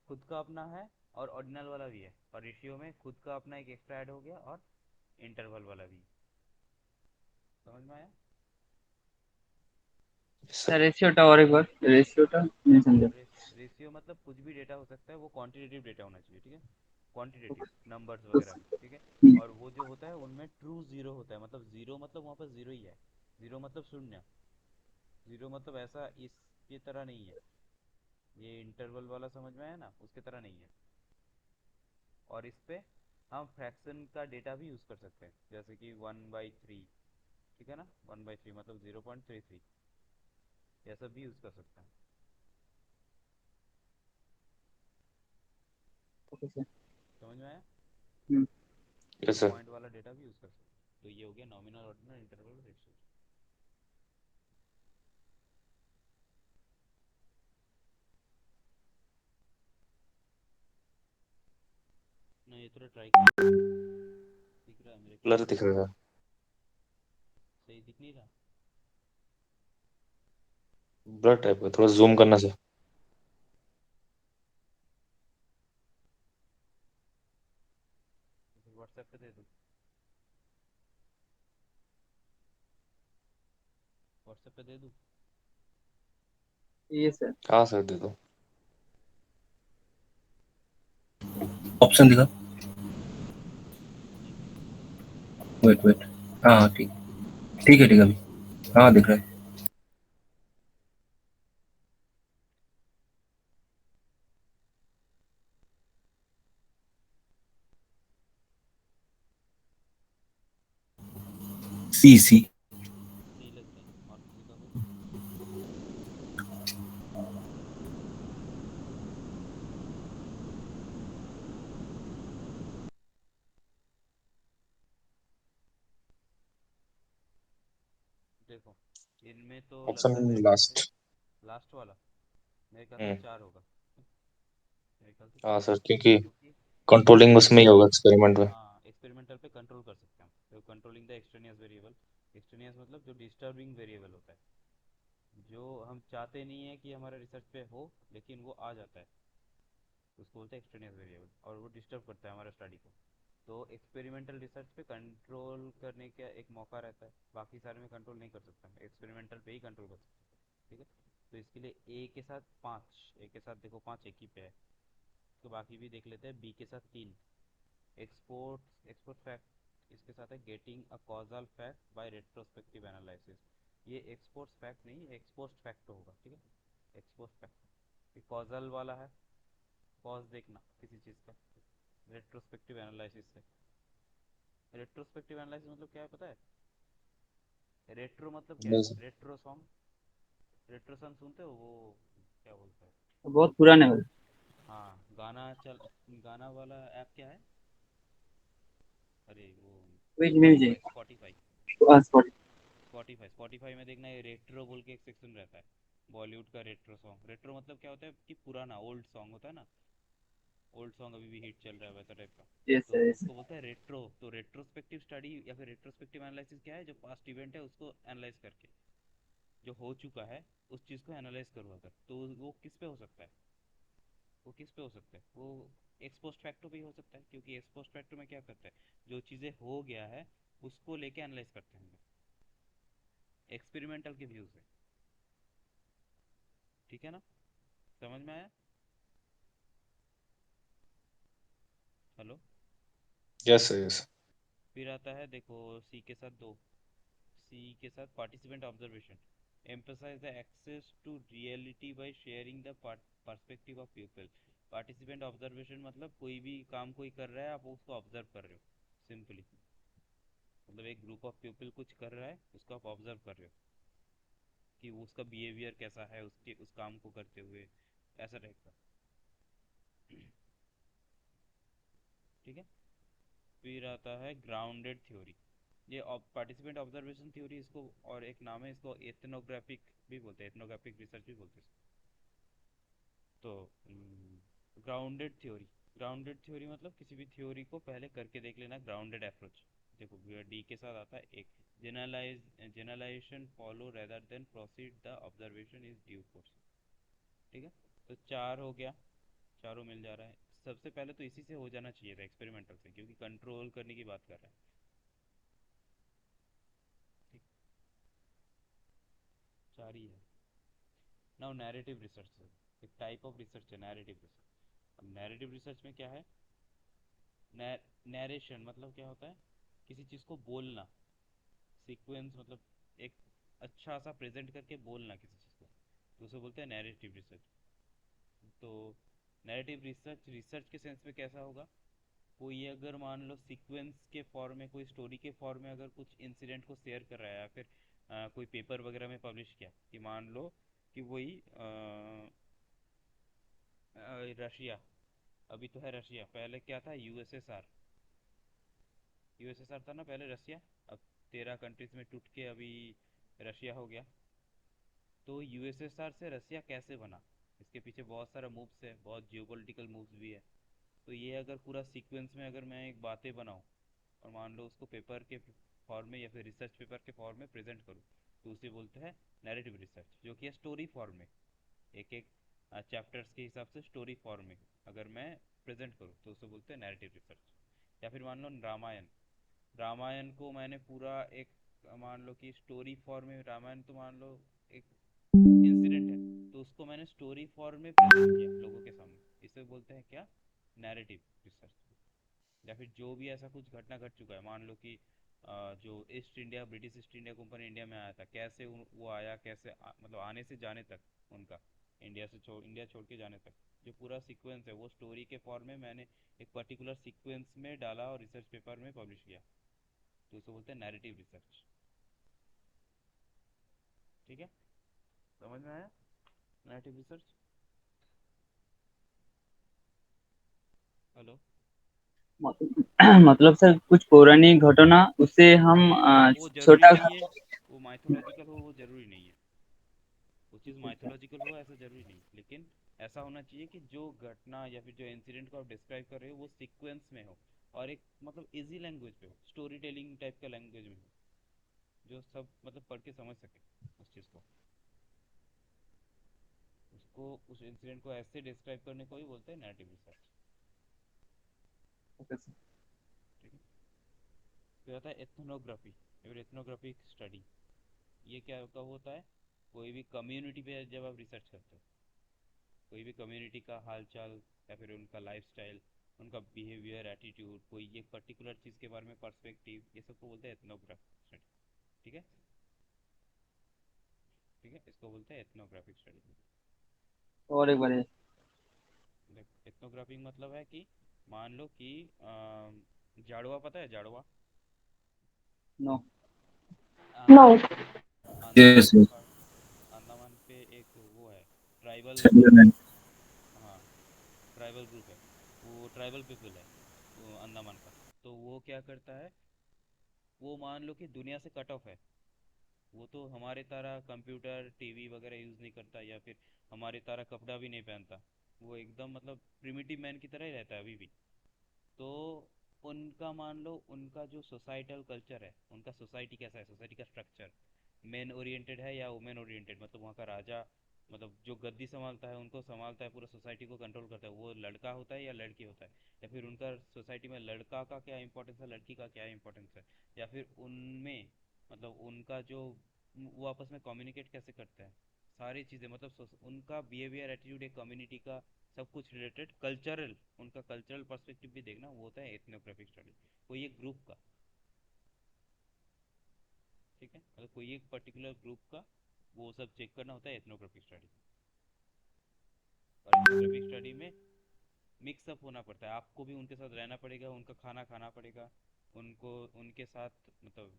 खुद का अपना है, और ऑर्डिनल वाला भी है, और रेशियो में खुद का अपना एक एक्स्ट्रा ऐड हो गया, और इंटरवल वाला भी। समझ में आया? सर रेशियोटा और एक बार, रेशियोटा नहीं समझा। रेशियो मतलब कुछ भी डेटा हो सकता है, वो क्वांटिटेटिव डेटा होना चाहिए। ठीक है, क्वांटिटेटिव नंबर्स तो वगैरह में। ठीक है, हम्म, और वो जो होता है उनमें ट्रू जीरो होता है, मतलब जीरो मतलब वहाँ पर जीरो ही है, जीरो मतलब शून्य, जीरो मतलब ऐसा इसकी तरह नहीं है, ये इंटरवल वाला समझ में आया ना, उसकी तरह नहीं है। और इस पे हम फ्रैक्शन का डेटा भी यूज़ कर सकते हैं, जैसे कि 1/3। ठीक है ना, 1/3 मतलब 0.33, यह सब भी यूज़ कर सकते हैं। Okay sir. समझ में आया? हम्म, यस सर। पॉइंट वाला डेटा भी यूज़ कर सकते हैं। तो ये हो गया नॉमिनल, ऑर्डिनल, इंटरवल, रेशियो। नहीं, ये थोड़ा ट्राई करो, दिख रहा है मेरे को? ब्लर दिख रहा है। सही दिख नहीं रहा? ब्लर टाइप का, थोड़ा जूम करना सर। तो फिर व्हाट्सएप पे दे दूँ? व्हाट्सएप पे दे दूँ? ये सर। हाँ सर, दे दो। ऑप्शन दिखा। एक मिनट। Wait wait. हाँ हाँ, ठीक। ठीक है ठीक है अभी। हाँ दिख रहा है। सी सी। सी लेते हैं, और किसी का कोई? देखो, इनमें तो ऑप्शन लगता है जैसे लास्ट। लास्ट वाला, मेरे ख्याल से हम्म। 4 होगा, मेरे ख्याल से हाँ 4 सर, होगा, क्योंकि क्योंकि कंट्रोलिंग क्योंकि उसमें ही होगा एक्सपेरिमेंट में। हाँ, एक्सपेरिमेंटल पे कंट्रोल कर सकते हैं हम, तो controlling the extraneous variable. Extraneous मतलब जो डिस्टर्बिंग वेरिएबल होता है, जो हम चाहते नहीं है कि हमारे रिसर्च पे हो, लेकिन वो आ जाता है, उसको बोलते हैं एक्सट्रेनियस वेरिएबल, और वो डिस्टर्ब करता है हमारे स्टडी को। तो एक्सपेरिमेंटल रिसर्च पे कंट्रोल करने का एक मौका रहता है, बाकी सारे में कंट्रोल नहीं कर सकता, एक्सपेरिमेंटल पे ही कंट्रोल कर सकता हूँ। ठीक है, तो इसके लिए ए के साथ 5, ए के साथ देखो 5 एक ही पे है, तो बाकी भी देख लेते हैं। बी के साथ 3, एक्सपोर्ट फैक्ट इसके साथ है getting a causal fact bye retrospective analysis. ये एक्सपोर्ट फैक्ट नहीं, एक्सपोस्ट फैक्ट होगा। ठीक है, एक्सपोस्ट फैक्ट ये कॉजल वाला है, कॉज देखना किसी चीज़ का रेट्रोस्पेक्टिव एनालिसिस से। रेट्रोस्पेक्टिव एनालिसिस मतलब क्या है पता है? रेट्रो मतलब क्या है? नहीं sir. Retro song, retro song सुनते हो वो, क्या बोलते हैं? बहुत पुराने वाले। हाँ, गाना वाला ऐप क्या है? अरे वो which Spotify, music. Spotify. Spot. Spotify में देखना, ये रेट्रो बोल के एक सेक्शन रहता है, बॉलीवुड का रेट्रो सॉन्ग। रेट्रो मतलब क्या होता है कि पुराना ओल्ड सॉन्ग होता है ना, ओल्ड सॉन्ग अभी भी हिट चल रहा है वैसा टाइप का, यस तो सर, यस सर। उसको बोलते हैं रेट्रो। तो रेट्रोस्पेक्टिव स्टडी या फिर रेट्रोस्पेक्टिव एनालिसिस क्या है? जो पास्ट इवेंट है उसको एनालाइज करके, जो हो चुका है उस चीज़ को एनालाइज करो अगर, तो वो किस पे हो सकता है? वो किस पे हो सकता है? वो एक्सपोस्ट फैक्टो पे ही हो सकता है, क्योंकि एक्सपोस्ट फैक्टो में क्या करते हैं, जो चीज़ें हो गया है उसको लेके एनालाइज करते हैं एक्सपेरिमेंटल के व्यू से। ठीक है ना, समझ में आया? हेलो। Yes sir, yes. फिर आता है देखो सी के साथ 2, सी के साथ participant observation, emphasize the access to reality by sharing the perspective of people। Participant observation मतलब कोई भी काम कोई कर रहा है, आप उसको ऑब्जर्व कर रहे हो सिंपली, मतलब एक ग्रुप ऑफ पीपल कुछ कर रहा है उसको आप ऑब्जर्व कर रहे हो कि वो उसका बिहेवियर कैसा है उसके उस काम को करते हुए, ऐसा टाइप का। ठीक है, फिर आता है ग्राउंडेड थ्योरी। ये पार्टिसिपेंट ऑब्जर्वेशन थ्योरी, इसको और एक नाम है, इसको एथनोग्राफिक भी बोलते हैं, एथनोग्राफिक रिसर्च भी बोलते हैं इसको। तो ग्राउंडेड थ्योरी, ग्राउंडेड थ्योरी मतलब किसी भी थ्योरी को पहले करके देख लेना, ग्राउंडेड अप्रोच। देखो डी के साथ आता है एक, generalisation follow rather than proceed the observation is due course. ठीक है, तो 4 हो गया, चारों मिल जा रहा है। सबसे पहले तो इसी से हो जाना चाहिए था, एक्सपेरिमेंटल से, क्योंकि कंट्रोल करने की बात कर रहा है। ठीक, 4 ही है। नाउ नैरेटिव रिसर्च, एक टाइप ऑफ रिसर्च है नैरेटिव रिसर्च। अब नैरेटिव रिसर्च में क्या है? नैरेशन मतलब क्या होता है? किसी चीज़ को बोलना, सीक्वेंस मतलब एक अच्छा सा प्रेजेंट करके बोलना किसी चीज़ को, तो उसे बोलते हैं नैरेटिव रिसर्च। तो नैरेटिव रिसर्च, रिसर्च के सेंस में कैसा होगा? कोई अगर मान लो सीक्वेंस के फॉर्म में, कोई स्टोरी के फॉर्म में अगर कुछ इंसिडेंट को शेयर कर रहा है, या फिर कोई पेपर वगैरह में पब्लिश किया, कि मान लो कि वही रशिया, अभी तो है रशिया, पहले क्या था? यूएसएसआर। यूएसएसआर था ना पहले रशिया, अब 13 कंट्रीज में टूट के अभी रशिया हो गया। तो यूएसएसआर से रशिया कैसे बना, इसके पीछे बहुत सारा मूव्स है, बहुत जियोपॉलिटिकल मूव्स भी है। तो ये अगर पूरा सीक्वेंस में अगर मैं एक बातें बनाऊँ और मान लो उसको पेपर के फॉर्म में या फिर रिसर्च पेपर के फॉर्म में प्रेजेंट करूँ, तो उसे बोलते हैं नैरेटिव रिसर्च, जो कि है स्टोरी फॉर्म में, एक एक चैप्टर्स के हिसाब से स्टोरी फॉर्म में अगर मैं प्रेजेंट करूँ तो उसे बोलते हैं नैरेटिव रिसर्च। या फिर मान लो रामायण, रामायण को मैंने पूरा एक, मान लो कि स्टोरी फॉर्म में, रामायण तो मान लो एक इंसिडेंट है, तो उसको मैंने स्टोरी फॉर्म में प्रेजेंट किया लोगों के सामने, इसे बोलते हैं क्या? Narrative research. या फिर जो भी ऐसा कुछ घटना घट चुका है, मान लो कि जो east India, British east India company India में आया था, कैसे वो आया, कैसे मतलब आने से जाने तक उनका, इंडिया छोड़ के जाने तक, जो पूरा सीक्वेंस है वो स्टोरी के फॉर्म में मैंने एक पर्टिकुलर सीक्वेंस में डाला और रिसर्च पेपर में पब्लिश किया, तो उसे बोलते हैं नैरेटिव रिसर्च। ठीक है, समझ में आया नैरेटिव रिसर्च? हेलो। मतलब सर कुछ पौराणिक घटना उससे हम वो जरूरी छोटा। नहीं है, वो माइथोलॉजिकल हो वो जरूरी नहीं है, वो चीज़ माइथोलॉजिकल हो ऐसा जरूरी नहीं, लेकिन ऐसा होना चाहिए कि जो घटना या फिर जो इंसिडेंट को आप डिस्क्राइब कर रहे हो वो सीक्वेंस में हो, और एक मतलब इजी लैंग्वेज पे हो, स्टोरी टेलिंग टाइप का लैंग्वेज में हो, जो सब मतलब पढ़ के समझ सके उस चीज़ को, उसको उस इंसिडेंट को ऐसे डिस्क्राइब करने को ही बोलते हैं नैरेटिव रिसर्च। फिर आता है एथनोग्राफी, फिर एथनोग्राफिक स्टडी। ये क्या कब होता है? कोई भी कम्युनिटी पे जब आप रिसर्च करते हो, कोई भी कम्युनिटी का हालचाल या फिर उनका लाइफस्टाइल, उनका बिहेवियर, एटीट्यूड, कोई एक पर्टिकुलर चीज़ के बारे में पर्सपेक्टिव, ये सबको बोलते हैं एथनोग्राफिक स्टडी। ठीक है, ठीक है, इसको बोलते हैं एथनोग्राफिक स्टडी। और एक बार ये। एथनोग्राफिक मतलब है कि मान लो कि जाड़वा, पता है Jarawa? No. No. Andaman, Andaman yes पे यस। अंडमान पे एक वो है, ट्राइबल ग्रुप है। सेटलमेंट। हाँ, ट्राइबल ग्रुप है, वो ट्राइबल पीपल है, वो अंडमान का। तो वो क्या करता है, वो मान लो कि दुनिया से कट ऑफ है। वो तो हमारे तरह कंप्यूटर टीवी वगैरह यूज़ नहीं करता, या फिर हमारे तरह कपड़ा भी नहीं पहनता। वो एकदम मतलब प्रिमिटिव मैन की तरह ही रहता है अभी भी। तो उनका मान लो, उनका जो सोसाइटल कल्चर है, उनका सोसाइटी कैसा है, सोसाइटी का स्ट्रक्चर मेन ओरिएंटेड है या वुमेन ओरिएंटेड, मतलब वहाँ का राजा, मतलब जो गद्दी संभालता है उनको संभालता है, पूरा सोसाइटी को कंट्रोल करता है, वो लड़का होता है या लड़की होता है, या फिर उनका सोसाइटी में लड़का का क्या इंपॉर्टेंस है, लड़की का क्या इंपॉर्टेंस है, या फिर उनमें मतलब उनका जो वो आपस में कम्युनिकेट कैसे करते हैं, सारी चीज़ें मतलब उनका बिहेवियर, एटीट्यूड, एक कम्युनिटी का सब कुछ रिलेटेड, कल्चरल, उनका कल्चरल पर्सपेक्टिव भी देखना, वो होता है एथनोग्राफिक स्टडी। कोई एक ग्रुप का, ठीक है, मतलब कोई एक पर्टिकुलर ग्रुप का वो सब चेक करना होता है एथनोग्राफिक स्टडी। और एथनोग्राफिक स्टडी में मिक्सअप होना पड़ता है, आपको भी उनके साथ रहना पड़ेगा, उनका खाना खाना पड़ेगा, उनको उनके साथ मतलब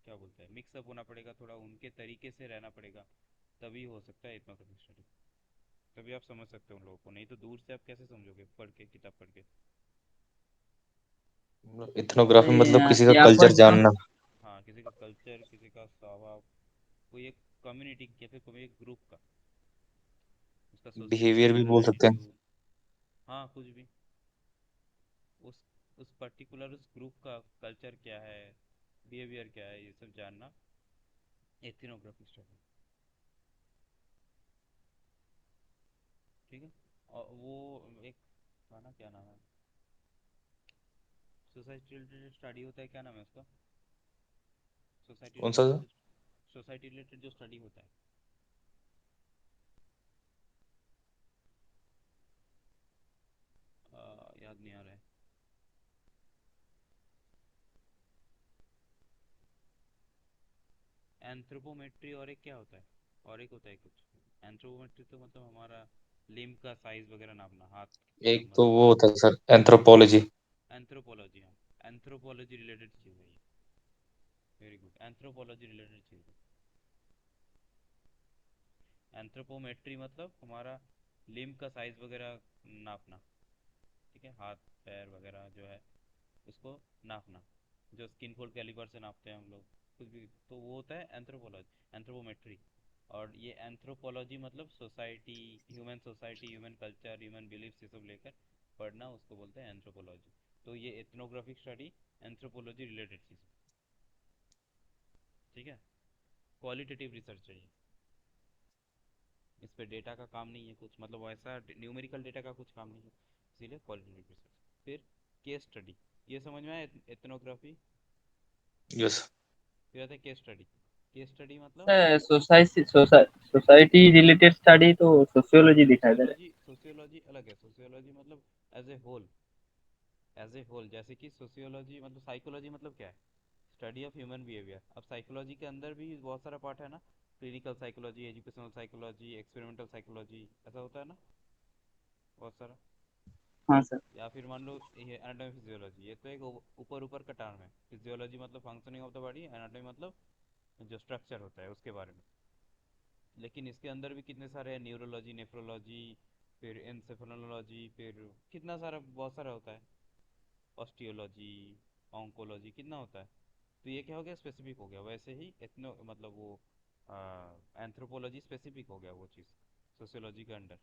क्या बोलते हैं, मिक्सअप होना पड़ेगा, थोड़ा उनके तरीके से रहना पड़ेगा, तभी हो सकता है एथनोग्राफिक स्टडी। तभी आप समझ सकते हो उन लोगों को, नहीं तो दूर से आप कैसे समझोगे पढ़ के, किताब पढ़ के? इथनोग्राफी मतलब किसी का यहाँ कल्चर पर जानना। हाँ, किसी का कल्चर, किसी का स्वभाव, कोई एक कम्युनिटी या फिर कोई एक ग्रुप का, उसका सोशियो बिहेवियर भी कल्चरल बोल सकते हैं। एटीट्यूड। हाँ, कुछ भी, उस उस पर्टिकुलर उस ग्रुप का कल्चर क्या है, बिहेवियर क्या है, ये सब जानना एथनोग्राफिक स्टडी। ठीक है। और वो एक था ना, क्या नाम है, सोसाइटी रिलेटेड स्टडी होता है, क्या नाम है उसका, सोसाइटी कौन सा? रिलेटेड, सोसाइटी रिलेटेड जो स्टडी होता है, याद नहीं आ रहा है। एंथ्रोपोमेट्री, और एक क्या होता है, और एक होता है कुछ। एंथ्रोपोमेट्री तो मतलब हमारा लिम्ब का साइज वगैरह नापना, हाथ एक तो मतलब वो हाथ। होता है सर एंथ्रोपोलॉजी। एंथ्रोपोलॉजी, हाँ, एंथ्रोपोलॉजी रिलेटेड चीज़ है ये। वेरी गुड, एंथ्रोपोलॉजी रिलेटेड चीज़ है। एंथ्रोपोमेट्री मतलब हमारा लिम्ब का साइज वगैरह नापना, ठीक है, हाथ पैर वगैरह जो है उसको नापना, जो स्किन फोल्ड कैलिपर से नापते हैं हम लोग, कुछ भी, तो वो होता है एंथ्रोपोलॉजी, एंथ्रोपोमेट्री। और ये एंथ्रोपोलॉजी मतलब society, human culture, human beliefs, ये सब लेकर पढ़ना, उसको बोलते हैं एंथ्रोपोलॉजी। तो ये एथनोग्राफिक स्टडी एंथ्रोपोलॉजी रिलेटेड चीज़ है। ठीक है, क्वालिटेटिव रिसर्च है ये, इस पे डेटा का काम नहीं है कुछ, मतलब वैसा न्यूमेरिकल डेटा का कुछ काम नहीं है, इसीलिए क्वालिटेटिव रिसर्च। फिर केस स्टडी, ये समझ में आया एथनोग्राफी। यस। फिर आता है केस स्टडी। केस स्टडी मतलब सोसाइटी सोसाइटी रिलेटेड स्टडी तो सोशियोलॉजी दिखाई दे रहा सोशियोलॉजी, सोशियोलॉजी अलग है, सोशियोलॉजी मतलब as a whole, as a whole, जैसे कि सोशियोलॉजी मतलब, साइकोलॉजी मतलब क्या है, स्टडी ऑफ ह्यूमन बिहेवियर। अब साइकोलॉजी के अंदर भी बहुत सारा पार्ट है ना, clinical psychology, educational psychology, experimental psychology, ऐसा होता है ना, बहुत सारा। है। हाँ सर। या फिर मान लो ये एनाटॉमी फिजियोलॉजी, ये तो एक ऊपर ऊपर का टर्म है। फिजियोलॉजी मतलब functioning of the body, anatomy मतलब जो स्ट्रक्चर होता है उसके बारे में। लेकिन इसके अंदर भी कितने सारे हैं, न्यूरोलॉजी, नेफ्रोलॉजी, फिर एनसेफेलोलॉजी, फिर कितना सारा, बहुत सारा होता है, ऑस्टियोलॉजी, ऑन्कोलॉजी, कितना होता है। तो ये क्या हो गया, स्पेसिफिक हो गया। वैसे ही एथनो मतलब वो एंथ्रोपोलॉजी स्पेसिफिक हो गया वो चीज़ सोशियोलॉजी के अंडर।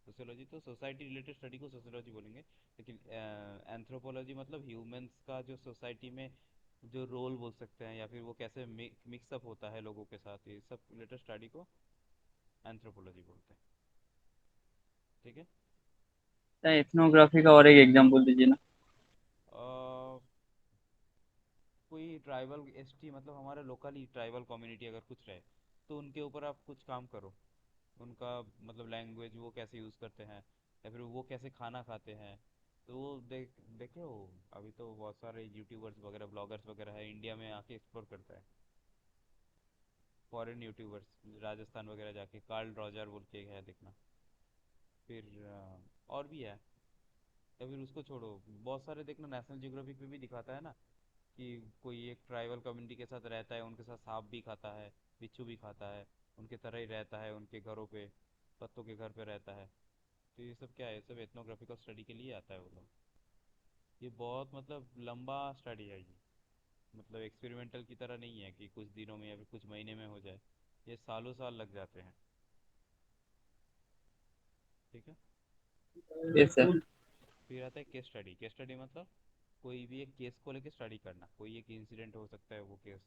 सोशियोलॉजी तो सोसाइटी रिलेटेड स्टडी को सोशियोलॉजी बोलेंगे, लेकिन एंथ्रोपोलॉजी मतलब ह्यूमंस का जो सोसाइटी में जो रोल बोल सकते हैं, या फिर वो कैसे मिक्सअप होता है लोगों के साथ, ये सब रिलेटेड स्टडी को एंथ्रोपोलॉजी बोलते हैं। ठीक है। एथनोग्राफी का और एक एग्जांपल दीजिए ना। अ, कोई ट्राइबल एसटी मतलब हमारे लोकली ट्राइबल कम्युनिटी अगर कुछ रहे तो उनके ऊपर आप कुछ काम करो। उनका मतलब लैंग्वेज वो कैसे यूज़ करते हैं या फिर वो कैसे खाना खाते हैं। तो वो देखे हो अभी तो बहुत सारे यूट्यूबर्स वगैरह ब्लॉगर्स वगैरह है इंडिया में आके एक्सप्लोर करता है। फॉरेन यूट्यूबर्स राजस्थान वगैरह जाके कार्ल रॉजर बोल के है देखना। फिर और भी है। या फिर उसको छोड़ो बहुत सारे देखना नेशनल जियोग्राफिक पे भी दिखाता है ना कि कोई एक ट्राइबल कम्युनिटी के साथ रहता है उनके साथ सांप भी खाता है बिच्छू भी खाता है उनके तरह ही रहता है उनके घरों पे पत्तों के घर पे रहता है। तो ये सब क्या है ये सब एथनोग्राफिकल स्टडी के लिए आता है वो लोग। ये बहुत मतलब लंबा स्टडी है ये। मतलब एक्सपेरिमेंटल की तरह नहीं है कि कुछ दिनों में या फिर कुछ महीने में हो जाए। ये सालों साल लग जाते हैं। ठीक है। Yes sir. फिर आता है केस स्टडी। केस स्टडी मतलब कोई भी एक केस को लेके स्टडी करना। कोई एक इंसिडेंट हो सकता है वो केस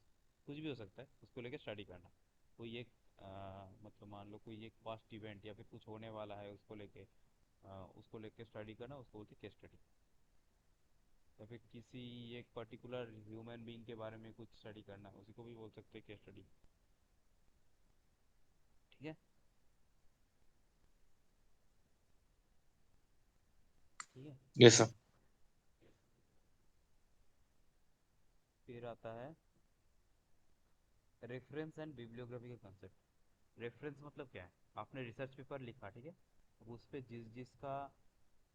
कुछ भी हो सकता है उसको लेके स्टडी करना। कोई एक मतलब मान लो कोई एक पास्ट इवेंट या फिर कुछ होने वाला है उसको लेके स्टडी करना उसको बोलते हैं केस स्टडी। या फिर किसी एक पर्टिकुलर ह्यूमन बीइंग के बारे में कुछ स्टडी करना उसी को भी बोल सकते हैं केस स्टडी। ठीक है। ठीक है। Yes sir. फिर आता है रेफरेंस एंड बिब्लियोग्राफी का कंसेप्ट। रेफरेंस मतलब क्या है आपने रिसर्च पेपर लिखा ठीक है। अब उस पे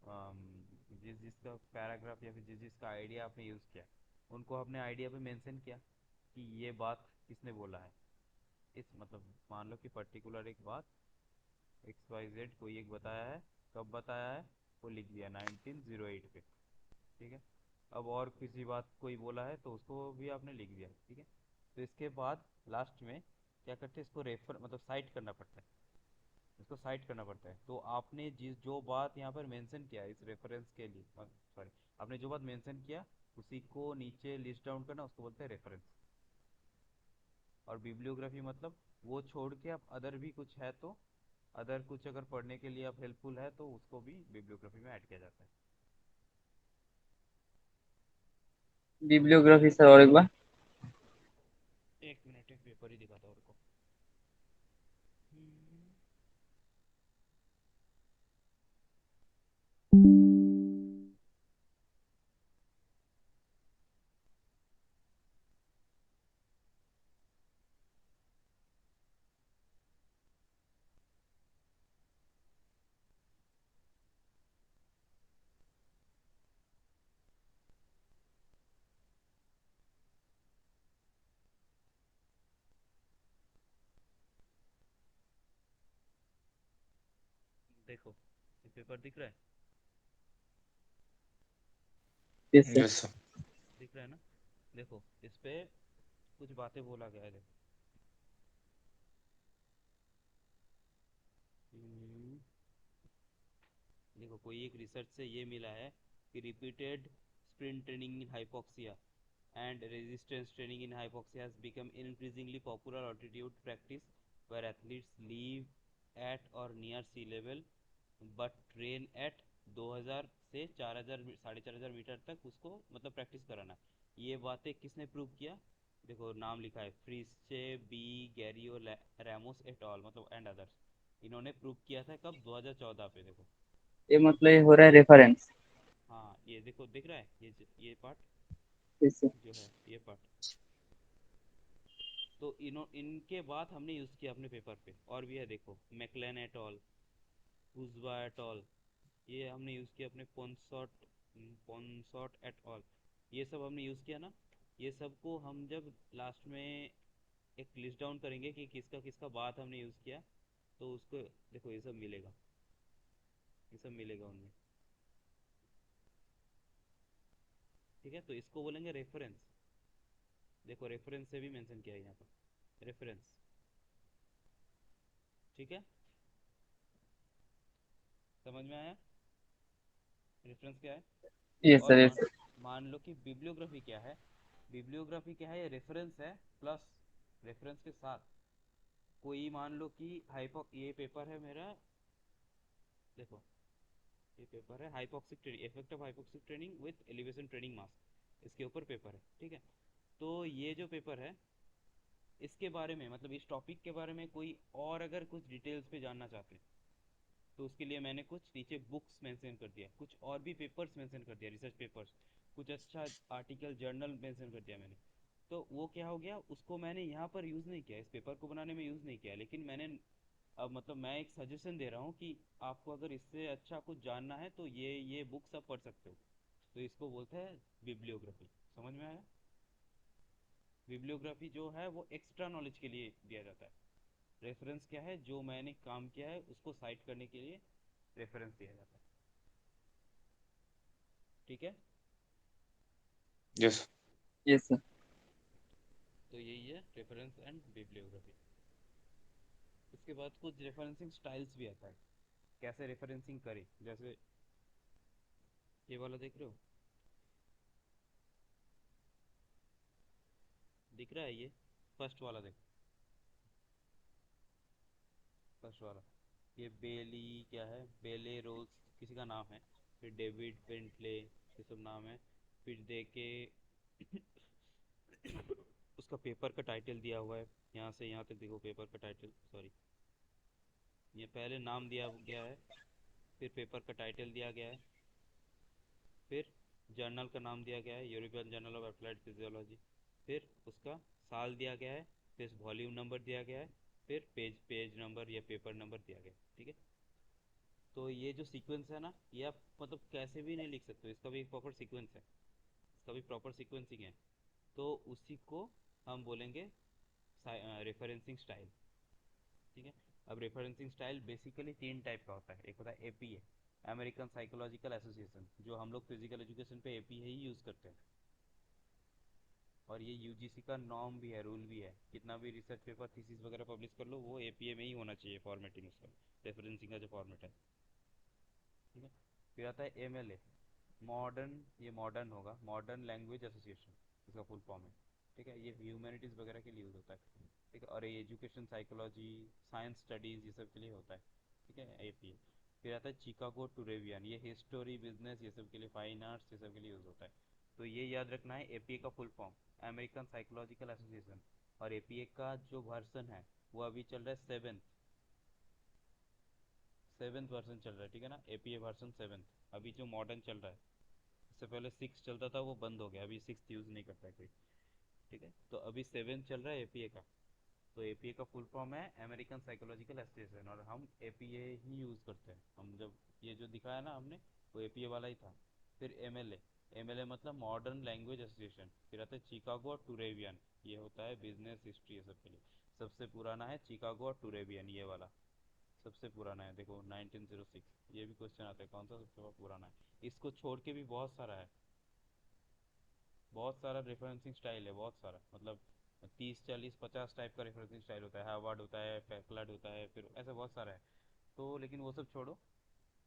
अम, जिस जिसका पैराग्राफ या फिर जिस जिसका आइडिया आपने यूज़ किया उनको आपने आइडिया पे मेंशन किया कि ये बात किसने बोला है। इस मतलब मान लो कि पर्टिकुलर एक बात एक्स वाई जेड कोई एक बताया है। कब बताया है वो लिख दिया 1908 पे। ठीक है। अब और किसी बात कोई बोला है तो उसको भी आपने लिख दिया। ठीक है। तो इसके बाद लास्ट में क्या करते हैं इसको रेफर मतलब साइट करना पड़ता है। इसको साइट करना पड़ता है। तो आपने जिस जो बात यहाँ पर मेंशन किया इस रेफरेंस के लिए सॉरी आपने जो बात मेंशन किया उसी को नीचे लिस्ट डाउन करना उसको बोलते हैं रेफरेंस। और बिब्लियोग्राफी मतलब वो छोड़ के आप अदर भी कुछ है तो अदर कुछ अगर पढ़ने के लिए आप हेल्पफुल है तो उसको भी बिब्लियोग्राफी में ऐड किया जाता है। बिब्लियोग्राफी सर और एक बार। एक मिनट एक पेपर ही दिखाता हूँ आपको। देखो ये पेपर दिख रहा है। Yes sir. Yes sir. दिख रहा है ना। देखो इस पे कुछ बातें बोला गया है देखो। हम्म, देखो कोई एक रिसर्च से ये मिला है कि repeated sprint training in hypoxia and resistance training in hypoxia has become increasingly popular altitude practice where athletes live at or near sea level but train at 2000 से 4000 4500 मीटर तक उसको मतलब प्रैक्टिस कराना। ये बातें किसने प्रूव किया। देखो नाम लिखा है फ्रिस्चे बी गैरियो रैमोस एट ऑल मतलब एंड अदर्स। इन्होंने प्रूव किया था कब 2014 पे देखो। ये मतलब ये हो रहा है रेफरेंस। हाँ ये देखो दिख रहा है ये पार्ट यस सर। जो है ये पार्ट। तो इनके बाद हमने यूज़ किया अपने पेपर पे और भी है देखो मैकलेन एट ऑल कुजवा एट ऑल। ये हमने यूज़ किया अपने पॉन्सॉट एट ऑल। ये सब हमने यूज़ किया ना। ये सब को हम जब लास्ट में एक लिस्ट डाउन करेंगे कि किसका किसका बात हमने यूज़ किया तो उसको देखो ये सब मिलेगा। ये सब मिलेगा उनमें। ठीक है। तो इसको बोलेंगे रेफरेंस। देखो रेफरेंस से भी मेंशन किया है यहाँ पर रेफरेंस। ठीक है। समझ में आया रेफरेंस क्या है। यस और सर। Yes sir. मान लो कि बिब्लियोग्राफी क्या है। बिब्लियोग्राफी क्या है ये रेफरेंस है प्लस रेफरेंस के साथ कोई मान लो कि हाइपो ये पेपर है मेरा। देखो ये पेपर है hypoxic training effect of hypoxic training with elevation training mask. इसके ऊपर पेपर है। ठीक है। तो ये जो पेपर है इसके बारे में मतलब इस टॉपिक के बारे में कोई और अगर कुछ डिटेल्स पे जानना चाहते हैं तो उसके लिए मैंने कुछ नीचे बुक्स मेंशन कर दिया, कुछ और भी पेपर्स मेंशन कर दिया, रिसर्च पेपर्स, कुछ अच्छा आर्टिकल जर्नल मेंशन कर दिया मैंने। तो वो क्या हो गया, उसको मैंने यहाँ पर यूज़ नहीं किया, इस पेपर को बनाने में यूज़ नहीं किया, लेकिन मैंने अब मतलब मैं एक सजेशन दे रहा हूँ कि आपको अगर इससे अच्छा कुछ जानना है तो ये बुक्स आप पढ़ सकते हो। तो इसको बोलते हैं बिब्लियोग्राफी। समझ में आया? बिब्लियोग्राफी जो है वो एक्स्ट्रा नॉलेज के लिए दिया जाता है। रेफरेंस क्या है, जो मैंने काम किया है उसको साइट करने के लिए रेफरेंस दिया जाता है। ठीक है, यस। Yes sir. तो यही है रेफरेंस एंड बिब्लियोग्राफी। इसके बाद कुछ रेफरेंसिंग स्टाइल्स भी आता है, कैसे रेफरेंसिंग करें। जैसे ये वाला देख रहे हो, दिख रहा है ये फर्स्ट वाला, देखो फर्स्ट वाला, ये बेली क्या है, बेले रोल्स किसी का नाम है, फिर डेविड बेंटले, ये सब नाम है। फिर देखे उसका पेपर का टाइटल दिया हुआ है, यहाँ से यहाँ तक देखो पेपर का टाइटल, सॉरी ये पहले नाम दिया गया है, फिर पेपर का टाइटल दिया गया है, फिर जर्नल का नाम दिया गया है, European journal of applied physiology, फिर उसका साल दिया गया है, फिर वॉल्यूम नंबर दिया गया है, फिर पेज पेज नंबर या पेपर नंबर दिया गया है। ठीक है, तो ये जो सीक्वेंस है ना, ये आप मतलब कैसे भी नहीं लिख सकते हो, इसका भी एक प्रॉपर सीक्वेंस है, इसका भी प्रॉपर सीक्वेंसिंग है। तो उसी को हम बोलेंगे रेफरेंसिंग स्टाइल। ठीक है, अब रेफरेंसिंग स्टाइल बेसिकली तीन टाइप का होता है। एक होता है एपीए, अमेरिकन साइकोलॉजिकल एसोसिएशन, जो हम लोग फिजिकल एजुकेशन पे एपीए ही यूज़ करते हैं। और ये यूजीसी का नॉर्म भी है, रूल भी है, कितना भी रिसर्च पेपर थीसिस वगैरह पब्लिश कर लो वो एपीए में ही होना चाहिए फॉर्मेटिंग उसका, रेफरेंसिंग का जो फॉर्मेट है। ठीक है, फिर आता है एमएलए, मॉडर्न, ये मॉडर्न होगा, मॉडर्न लैंग्वेज एसोसिएशन इसका फुल फॉर्म है। ठीक है, ये ह्यूमैनिटीज़ वगैरह के लिए यूज़ होता है। ठीक है, और ये एजुकेशन साइकोलॉजी साइंस स्टडीज़ ये सब के लिए होता है। ठीक है, एपीए। फिर आता है चिकागो टूरेवियन, ये हिस्टोरी बिजनेस ये सब के लिए, फाइन आर्ट्स ये सब के लिए यूज़ होता है। तो ये याद रखना है, एपीए का full form American psychological association. और एपीए का जो वर्सन है वो अभी चल रहा है सेवेंथ वर्सन चल रहा है। ठीक है ना, एपीए वर्सन सेवेंथ, अभी जो मॉडर्न चल रहा है, इससे पहले सिक्स चलता था वो बंद हो गया, अभी सिक्स यूज़ नहीं करता है कोई। ठीक है, तो अभी सेवेंथ चल रहा है एपीए का। तो एपीए का फुल फॉर्म है अमेरिकन साइकोलॉजिकल एसोसिएशन, और हम एपीए ही यूज़ करते हैं। हम जब ये जो दिखाया ना हमने वो एपीए वाला ही था। फिर एमएलए, एमएलए मतलब मॉडर्न लैंग्वेज एसोसिएशन। फिर आता है चिकागो और टूरेवियन, ये होता है बिजनेस हिस्ट्री ये सब के लिए। सबसे पुराना है चिकागो और टूरेवियन, ये वाला सबसे पुराना है। देखो 1906, ये भी क्वेश्चन आता है कौन सा सबसे पुराना है। इसको छोड़ के भी बहुत सारा है, बहुत सारा रेफरेंसिंग स्टाइल है, बहुत सारा, मतलब 30 40 50 टाइप का रेफरेंसिंग स्टाइल होता है, हार्वर्ड होता है, पैकलर्ड होता है, फिर ऐसा बहुत सारा है। तो लेकिन वो सब छोड़ो,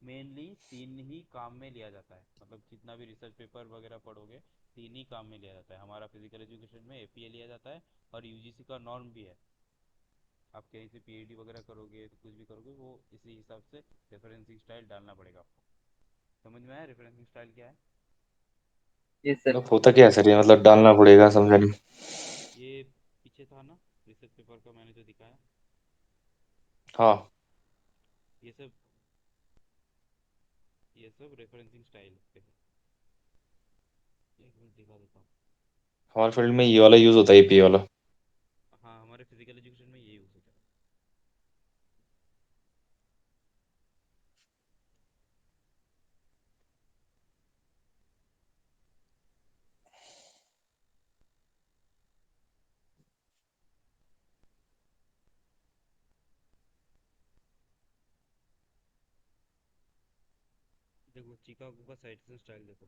मेनली तीन ही काम में लिया जाता है, मतलब जितना भी रिसर्च पेपर वगैरह पढ़ोगे तीन ही काम में लिया जाता है। हमारा फिजिकल एजुकेशन में एपीए लिया जाता है, और यूजीसी का नॉर्म भी है। आप कहीं से पीएचडी वगैरह करोगे तो कुछ भी करोगे वो इसी हिसाब से रेफरेंसिंग स्टाइल डालना पड़ेगा आपको। समझ में आया रेफरेंसिंग स्टाइल क्या है? Yes sir. मतलब होता क्या है सर, ये मतलब डालना पड़ेगा, समझा नहीं। ये पीछे था ना रिसर्च पेपर का मैंने जो दिखाया, हाँ। ये सब, ये सब रेफरेंसिंग स्टाइल है। एक मिनट दिखा देता हूँ। हमारे फील्ड में ये वाला यूज होता है, एपीए वाला। हाँ, हमारे फिजिकल एजुकेशन में ये यूज़ होता है। देखो चिकागो का साइटेशन स्टाइल देखो,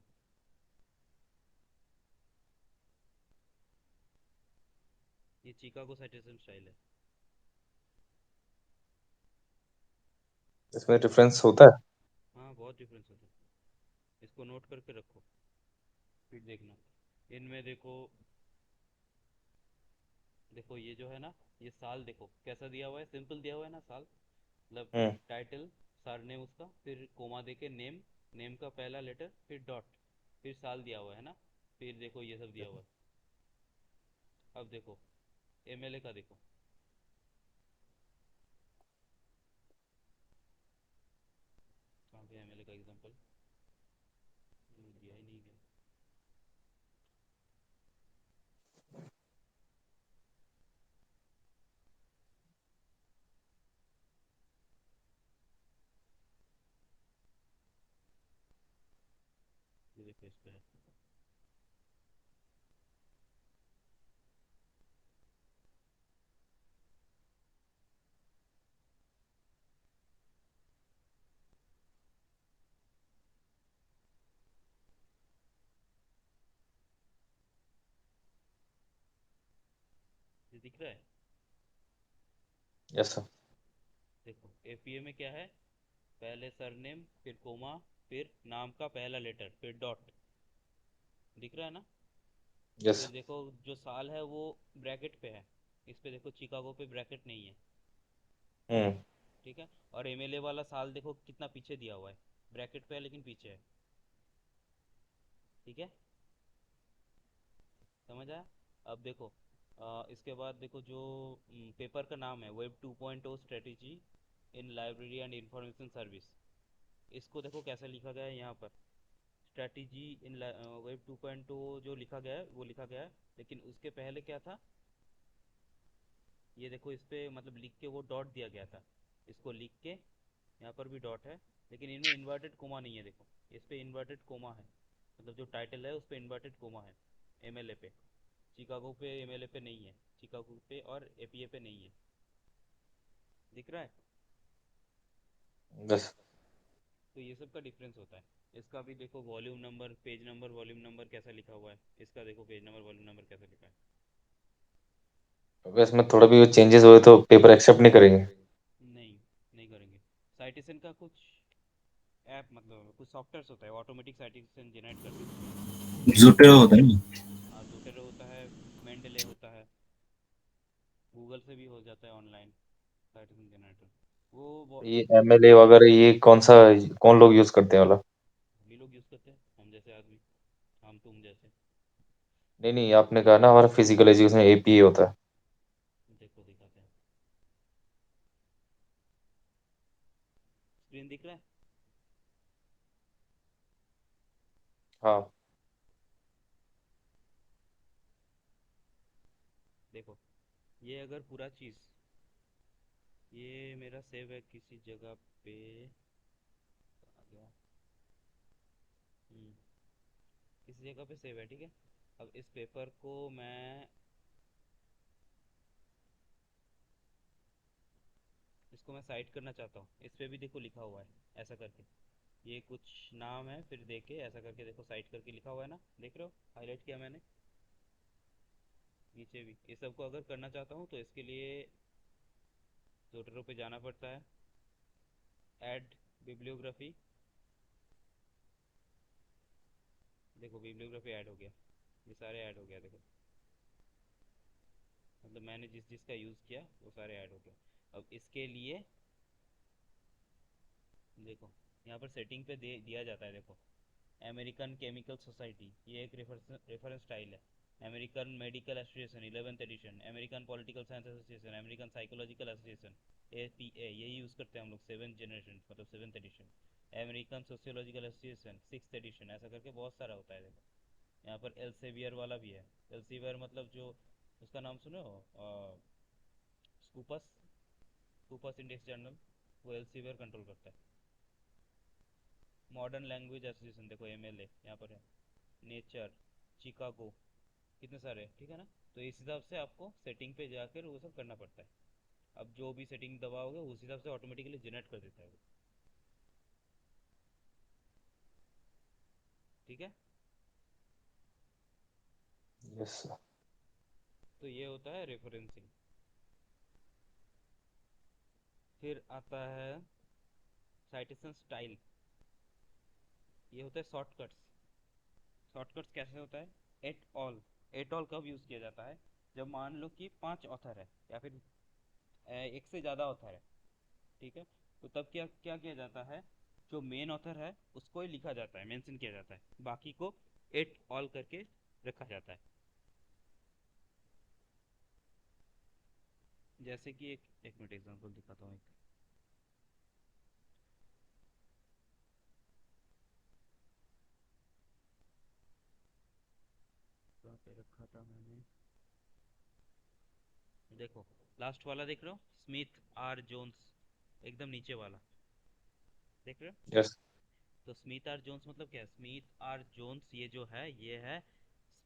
ये चिकागो साइटेशन स्टाइल है। इसमें डिफरेंस होता है। हाँ, बहुत डिफरेंस होता है, इसको नोट करके रखो, फिर देखना। इनमें देखो, देखो ये जो है ना, ये साल देखो कैसा दिया हुआ है, सिंपल दिया हुआ है ना साल, मतलब हम्म। टाइटल, सर नेम उसका, फिर कोमा दे के नेम, नेम का पहला लेटर, फिर डॉट, फिर साल दिया हुआ है ना, फिर देखो ये सब दिया हुआ है। अब देखो एमएलए का देखो, कहाँ पे एमएलए का एग्जांपल दिया ही नहीं गया। ये देखो इस पे है। ये दिख रहा है। Yes sir. देखो एपीए में क्या है, पहले सरनेम फिर कोमा फिर नाम का पहला लेटर फिर डॉट, दिख रहा है ना। यस। फिर देखो जो साल है वो ब्रैकेट पे है, इस पे देखो चिकागो पे ब्रैकेट नहीं है, हम्म। ठीक है। और एमएलए वाला साल देखो कितना पीछे दिया हुआ है, ब्रैकेट पे है लेकिन पीछे है, ठीक है, समझ आया। अब देखो इसके बाद देखो जो पेपर का नाम है web 2.0 strategy in library and information service, इसको देखो कैसे लिखा गया है यहाँ पर, स्ट्रेटेजी इन वेब 2.0 जो लिखा गया है वो लिखा गया है, लेकिन उसके पहले क्या था, ये देखो इस पे मतलब लिख के वो डॉट दिया गया था, इसको लिख के यहाँ पर भी डॉट है, लेकिन इनमें इन्वर्टेड कोमा नहीं है, देखो इस पे इन्वर्टेड कोमा है, मतलब जो टाइटल है उस पे इन्वर्टेड कोमा है, एमएलए पे, चिकागो पे एमएलए पे नहीं है, चिकागो पे और एपीए पे नहीं है, दिख रहा है। यस। तो ये सब का डिफरेंस होता है। इसका भी देखो volume number page number volume number कैसा लिखा हुआ है, इसका देखो पेज नंबर वॉल्यूम नंबर कैसा लिखा है। अगर इसमें थोड़ा भी चेंजेस हुए तो पेपर एक्सेप्ट नहीं करेंगे। नहीं, नहीं करेंगे। साइटेशन का कुछ ऐप मतलब कुछ सॉफ्टवेयर होता है ऑटोमेटिक साइटेशन जनरेट कर देते हैं, जोटेरो होता है ना। हाँ जोटेरो होता है, मेंडले होता है, गूगल से भी हो जाता है ऑनलाइन साइटेशन जनरेटर, वो ये एमएलए वगैरह ये कौन सा, कौन लोग यूज करते हैं वाला? भी लोग यूज़ करते हैं, हम जैसे आदमी, हम तुम जैसे। नहीं नहीं, आपने कहा ना हमारा फिजिकल एजुकेशन एपीए होता है। देखो दिखाते हैं, स्क्रीन दिख रहा है। हाँ। देखो ये अगर पूरा चीज़ ये मेरा सेव है किसी जगह पे, आ गया, हम्म, किसी जगह पे सेव है, ठीक है। अब इस पेपर को मैं इसको मैं साइट करना चाहता हूँ, इस पे भी देखो लिखा हुआ है ऐसा करके, ये कुछ नाम है फिर देके ऐसा करके देखो साइट करके लिखा हुआ है ना, देख रहे हो हाईलाइट किया मैंने, नीचे भी ये सब को अगर करना चाहता हूँ तो इसके लिए जोटरो पे जाना पड़ता है, ऐड बिब्लियोग्राफी, देखो बिब्लियोग्राफी ऐड हो गया, ये सारे ऐड हो गया देखो, मतलब मैंने जिस जिसका यूज़ किया वो सारे ऐड हो गए। अब इसके लिए देखो यहाँ पर सेटिंग पे दिया जाता है, देखो अमेरिकन केमिकल सोसाइटी ये एक रेफरेंस स्टाइल है, American medical association 11th edition, American political science association, American psychological association APA यही यूज़ करते हैं हम लोग 7th जनरेशन मतलब 7th edition, American sociological association 6th edition, ऐसा करके बहुत सारा होता है देखो। यहाँ पर एल्सेवियर वाला भी है, एल्सेवियर मतलब जो उसका नाम सुने हो स्कूपस, स्कूपस इंडेक्स जर्नल, वो एल्सेवियर कंट्रोल करता है। मॉडर्न लैंग्वेज एसोसिएशन देखो एमएलए यहाँ पर है, नेचर, चिकागो, कितने सारे हैं, ठीक है ना। तो इस हिसाब से आपको सेटिंग पे जाकर वो सब करना पड़ता है, अब जो भी सेटिंग दबाओगे उस हिसाब से ऑटोमेटिकली जनरेट कर देता है वो, ठीक है। यस। तो ये होता है रेफरेंसिंग। फिर आता है साइटेशन स्टाइल, ये होता है शॉर्टकट्स। शॉर्टकट्स कैसे होता है, एट ऑल, एट ऑल कब यूज़ किया जाता है, जब मान लो कि 5 ऑथर है या फिर एक से ज़्यादा ऑथर है, ठीक है। तो तब क्या क्या किया जाता है, जो मेन ऑथर है उसको ही लिखा जाता है, मेंशन किया जाता है, बाकी को एट ऑल करके रखा जाता है, जैसे कि एक मिनट एग्जांपल दिखाता हूँ एक। कहाँ पे रखा था मैंने, देखो लास्ट वाला देख रहे हो, स्मिथ आर जोन्स, एकदम नीचे वाला देख रहे हो। यस। तो स्मिथ आर जोन्स मतलब क्या है, स्मिथ आर जोन्स ये जो है ये है,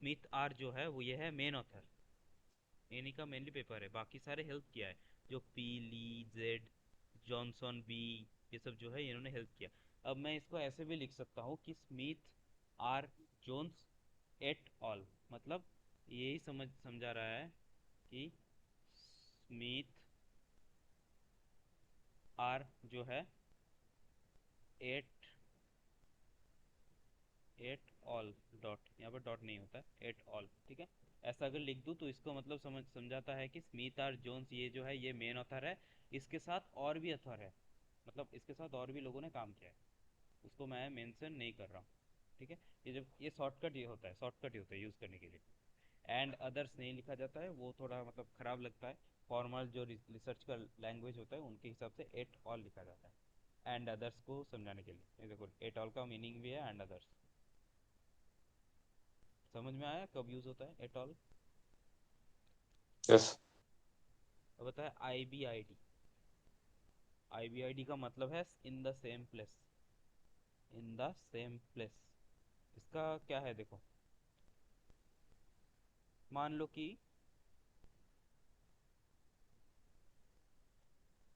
स्मिथ आर जो है वो ये है मेन ऑथर, इन्हीं का मेनली पेपर है, बाकी सारे हेल्प किया है, जो पी ली जेड जॉनसन बी, ये सब जो है इन्होंने हेल्प किया। अब मैं इसको ऐसे भी लिख सकता हूँ कि Smith or Jones et al, मतलब यही समझा रहा है कि स्मिथ आर जो है एट एट ऑल, डॉट यहाँ पर डॉट नहीं होता है, एट ऑल, ठीक है। ऐसा अगर लिख दूँ तो इसको मतलब समझाता है कि स्मिथ आर जोन्स ये जो है ये मेन ऑथर है, इसके साथ और भी ऑथर है, मतलब इसके साथ और भी लोगों ने काम किया है, उसको मैं मेंशन नहीं कर रहा हूँ, ठीक है। ये जब ये शॉर्टकट ये होता है, शॉर्टकट ही होता है यूज़ करने के लिए। एंड अदर्स नहीं लिखा जाता है, वो थोड़ा मतलब ख़राब लगता है, फॉर्मल जो रिसर्च का लैंग्वेज होता है उनके हिसाब से एट ऑल लिखा जाता है एंड अदर्स को समझाने के लिए। ये देखो एट ऑल का मीनिंग भी है एंड अदर्स। समझ में आया कब यूज़ होता है एट ऑल। यस। अब बताया I B I D, I B I D का मतलब है in the same place, in the same place. इसका क्या है देखो, मान लो कि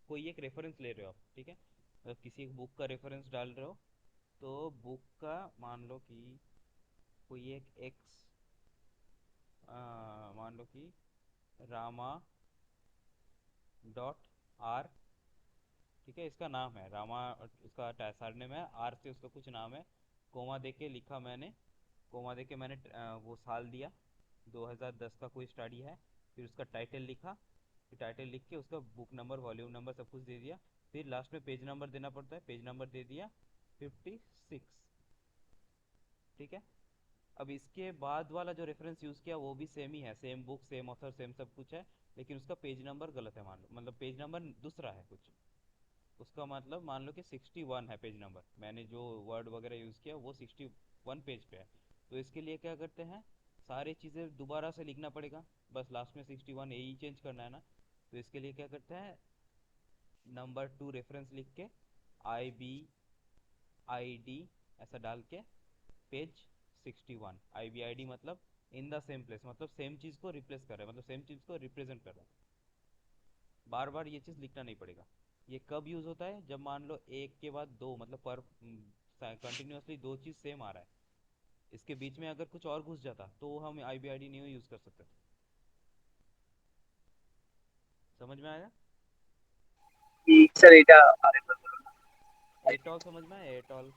कोई एक रेफरेंस ले रहे हो आप, ठीक है, मतलब किसी एक बुक का रेफरेंस डाल रहे हो, तो बुक का मान लो कि कोई एक एक्स, मान लो कि रामा डॉट आर, ठीक है, इसका नाम है रामा, इसका सरनेम है, आर से उसका कुछ नाम है, कोमा दे के लिखा मैंने, कोमा दे के मैंने वो साल दिया 2010 का कोई स्टडी है, फिर उसका टाइटल लिखा, फिर टाइटल लिख के उसका बुक नंबर वॉल्यूम नंबर सब कुछ दे दिया, फिर लास्ट में पेज नंबर देना पड़ता है, पेज नंबर दे दिया 56, ठीक है। अब इसके बाद वाला जो रेफरेंस यूज़ किया वो भी सेम ही है, same book same author same सब कुछ है, लेकिन उसका पेज नंबर गलत है, मान लो मतलब पेज नंबर दूसरा है कुछ, उसका मतलब मान लो कि 61 है पेज नंबर, मैंने जो वर्ड वगैरह यूज़ किया वो 61 पेज पे है। तो इसके लिए क्या करते हैं, सारी चीज़ें दोबारा से लिखना पड़ेगा, बस लास्ट में 61 यही चेंज करना है ना। तो इसके लिए क्या करते हैं, नंबर 2 रेफरेंस लिख के आई बी आई डी ऐसा डाल के page 61, I B I D मतलब इन द सेम प्लेस, मतलब सेम चीज़ को रिप्लेस कर रहा है, मतलब सेम चीज़ को रिप्रेजेंट कर रहा है, बार बार ये चीज़ लिखना नहीं पड़ेगा। ये कब यूज़ होता है, जब मान लो एक के बाद दो, मतलब पर कंटिन्यूसली दो चीज़ सेम आ रहा है, इसके बीच में अगर कुछ और घुस जाता तो हम आई बी आई डी नहीं यूज़ कर सकते। समझ में आया। सर এটা আরেকবার বলুন। एट ऑल समझ में आया, एट ऑल।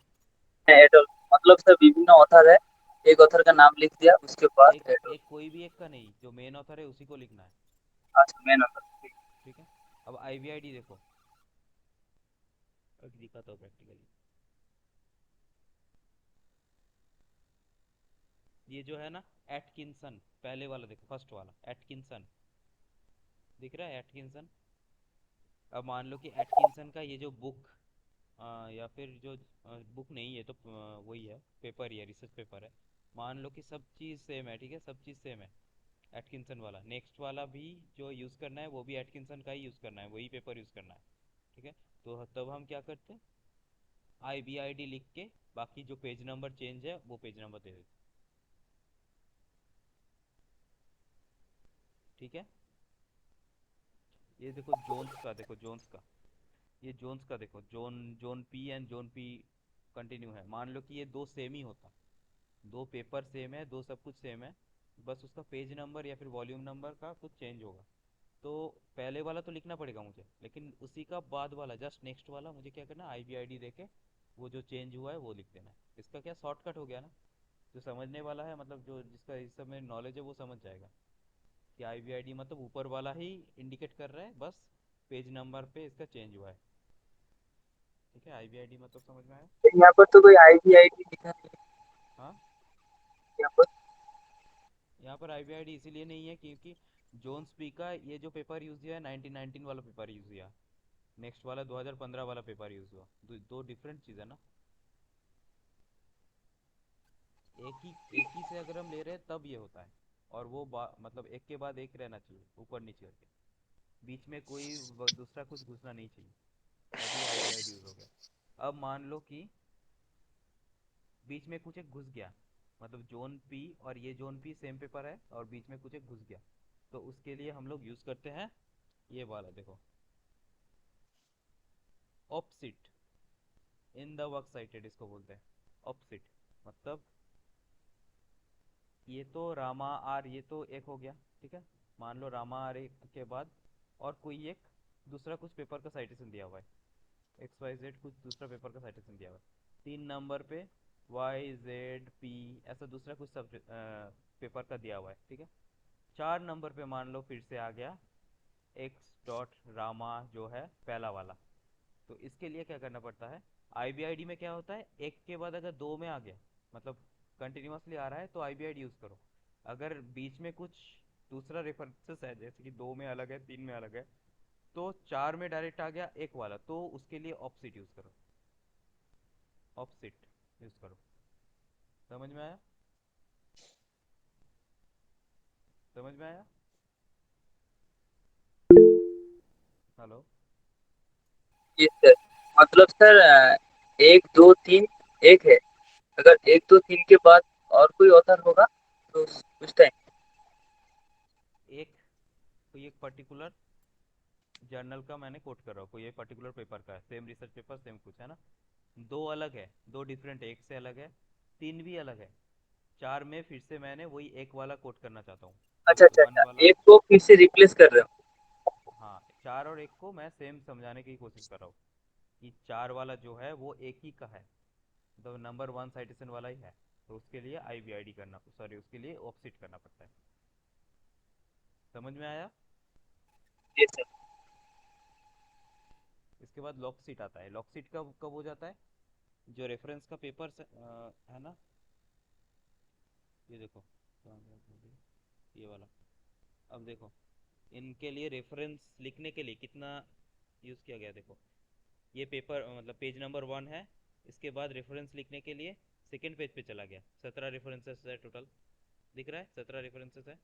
एडल मतलब सर विभिन्न ऑथर है, एक ऑथर का नाम लिख दिया उसके एक बाद एडल। एक कोई भी एक का नहीं, जो मेन ऑथर है उसी को लिखना है, अच्छा मेन ऑथर। ठीक है। अब आई बी आई डी देखो, अब दिखाता हूँ प्रैक्टिकली। ये जो है ना एटकिंसन, पहले वाला देखो, फर्स्ट वाला एटकिंसन, दिख रहा है एटकिंसन। अब मान लो कि एटकिंसन का ये जो बुक, या फिर जो बुक नहीं है तो वही है, पेपर ही है, रिसर्च पेपर है, मान लो कि सब चीज़ सेम है, ठीक है, सब चीज़ सेम है, एटकिंसन वाला, नेक्स्ट वाला भी जो यूज़ करना है वो भी एटकिंसन का ही यूज़ करना है, वही पेपर यूज़ करना है, ठीक है। तो तब हम क्या करते हैं, आई बी आई डी लिख के बाकी जो पेज नंबर चेंज है वो पेज नंबर दे देते, ठीक है। ये देखो जोन्स का, देखो जोन्स का, ये जोन्स का देखो, zone zone P and zone P continue है, मान लो कि ये दो सेम ही होता, दो पेपर सेम है, दो सब कुछ सेम है, बस उसका पेज नंबर या फिर वॉल्यूम नंबर का कुछ चेंज होगा, तो पहले वाला तो लिखना पड़ेगा मुझे, लेकिन उसी का बाद वाला जस्ट नेक्स्ट वाला मुझे क्या करना है, आई बी आई डी देके वो जो चेंज हुआ है वो लिख देना है। इसका क्या शॉर्टकट हो गया ना, जो समझने वाला है, मतलब जो जिसका इस समय नॉलेज है वो समझ जाएगा कि आई बी आई डी मतलब ऊपर वाला ही इंडिकेट कर रहा है, बस पेज नंबर पे इसका चेंज हुआ है, ठीक है। आई बी आई डी मतलब समझ में आया। यहाँ पर तो कोई आईबीआईडी लिखा नहीं है हाँ, यहाँ पर। यहाँ पर आई बी आई डी इसीलिए नहीं है क्योंकि जोन्स पी का ये जो पेपर यूज किया है 1919 वाला पेपर यूज किया, नेक्स्ट वाला 2015 वाला पेपर यूज हुआ, दो डिफरेंट चीज़ है ना। एक ही से अगर हम ले रहे हैं तब ये होता है, और वो मतलब एक के बाद एक रहना चाहिए, ऊपर नीचे करके, बीच में कोई दूसरा कुछ घुसना नहीं चाहिए, तभी आईबीआईडी यूज हो गया। अब मान लो कि बीच में कुछ एक घुस गया, मतलब जोन पी और ये जोन पी सेम पेपर है और बीच में कुछ एक घुस गया, तो उसके लिए हम लोग यूज करते हैं ये वाला, देखो, opposite in the work cited, इसको बोलते हैं ऑपोजिट। मतलब ये तो रामा आर, ये तो एक हो गया, ठीक है। मान लो रामा आर एक के बाद और कोई एक दूसरा कुछ पेपर का साइटेशन दिया हुआ है, एक्स वाई जेड कुछ दूसरा पेपर का साइटेशन दिया हुआ है। 3 नंबर पे वाई जेड पी ऐसा दूसरा कुछ सब पेपर का दिया हुआ है, ठीक है। 4 नंबर पे मान लो फिर से आ गया एक्स डॉट रामा जो है पहला वाला, तो इसके लिए क्या करना पड़ता है, आईबीआईडी में क्या होता है, एक के बाद अगर दो में आ गया, मतलब कंटिन्यूअसली आ रहा है, तो आईबीआईडी यूज करो। अगर बीच में कुछ दूसरा रेफरेंसेस है, जैसे कि 2 में अलग है, 3 में अलग है, तो 4 में डायरेक्ट आ गया एक वाला, तो उसके लिए ऑपोजिट यूज करो, ऑपोजिट यूज करो। समझ में आया? समझ में आया? हेलो? जी सर। मतलब सर 1 2 3 एक है, अगर 1 2 3 के बाद और कोई ऑथर होगा तो उस टाइम। एक कोई एक पर्टिकुलर जर्नल का मैंने कोट कर रहा हूँ, कोई एक पर्टिकुलर पेपर का है, सेम रिसर्च पेपर सेम कुछ है ना, दो अलग है, दो डिफरेंट, एक से अलग है, 3 भी अलग है, 4 में फिर से मैंने वही एक वाला कोट करना चाहता हूँ, अच्छा अच्छा वन अच्छा, वाला। एक को फिर से रिप्लेस कर रहे हो। हाँ, 4 और एक को मैं सेम समझाने की कोशिश कर रहा हूँ कि 4 वाला जो है वो एक ही का है, तो नंबर 1 साइटेशन वाला ही है, तो उसके लिए आईबीआईडी करना, सॉरी उसके लिए ऑफसेट करना पड़ता है। समझ में आया? जी सर। इसके बाद लॉक सीट आता है। लॉक सीट कब कब हो जाता है, जो रेफरेंस का पेपर है ना, ये देखो, ये वाला, अब देखो, इनके लिए रेफरेंस लिखने के लिए कितना यूज़ किया गया, देखो ये पेपर मतलब पेज नंबर 1 है, इसके बाद रेफरेंस लिखने के लिए सेकेंड पेज पे चला गया, 17 रेफरेंसेस है टोटल, दिख रहा है 17 रेफरेंसेस है।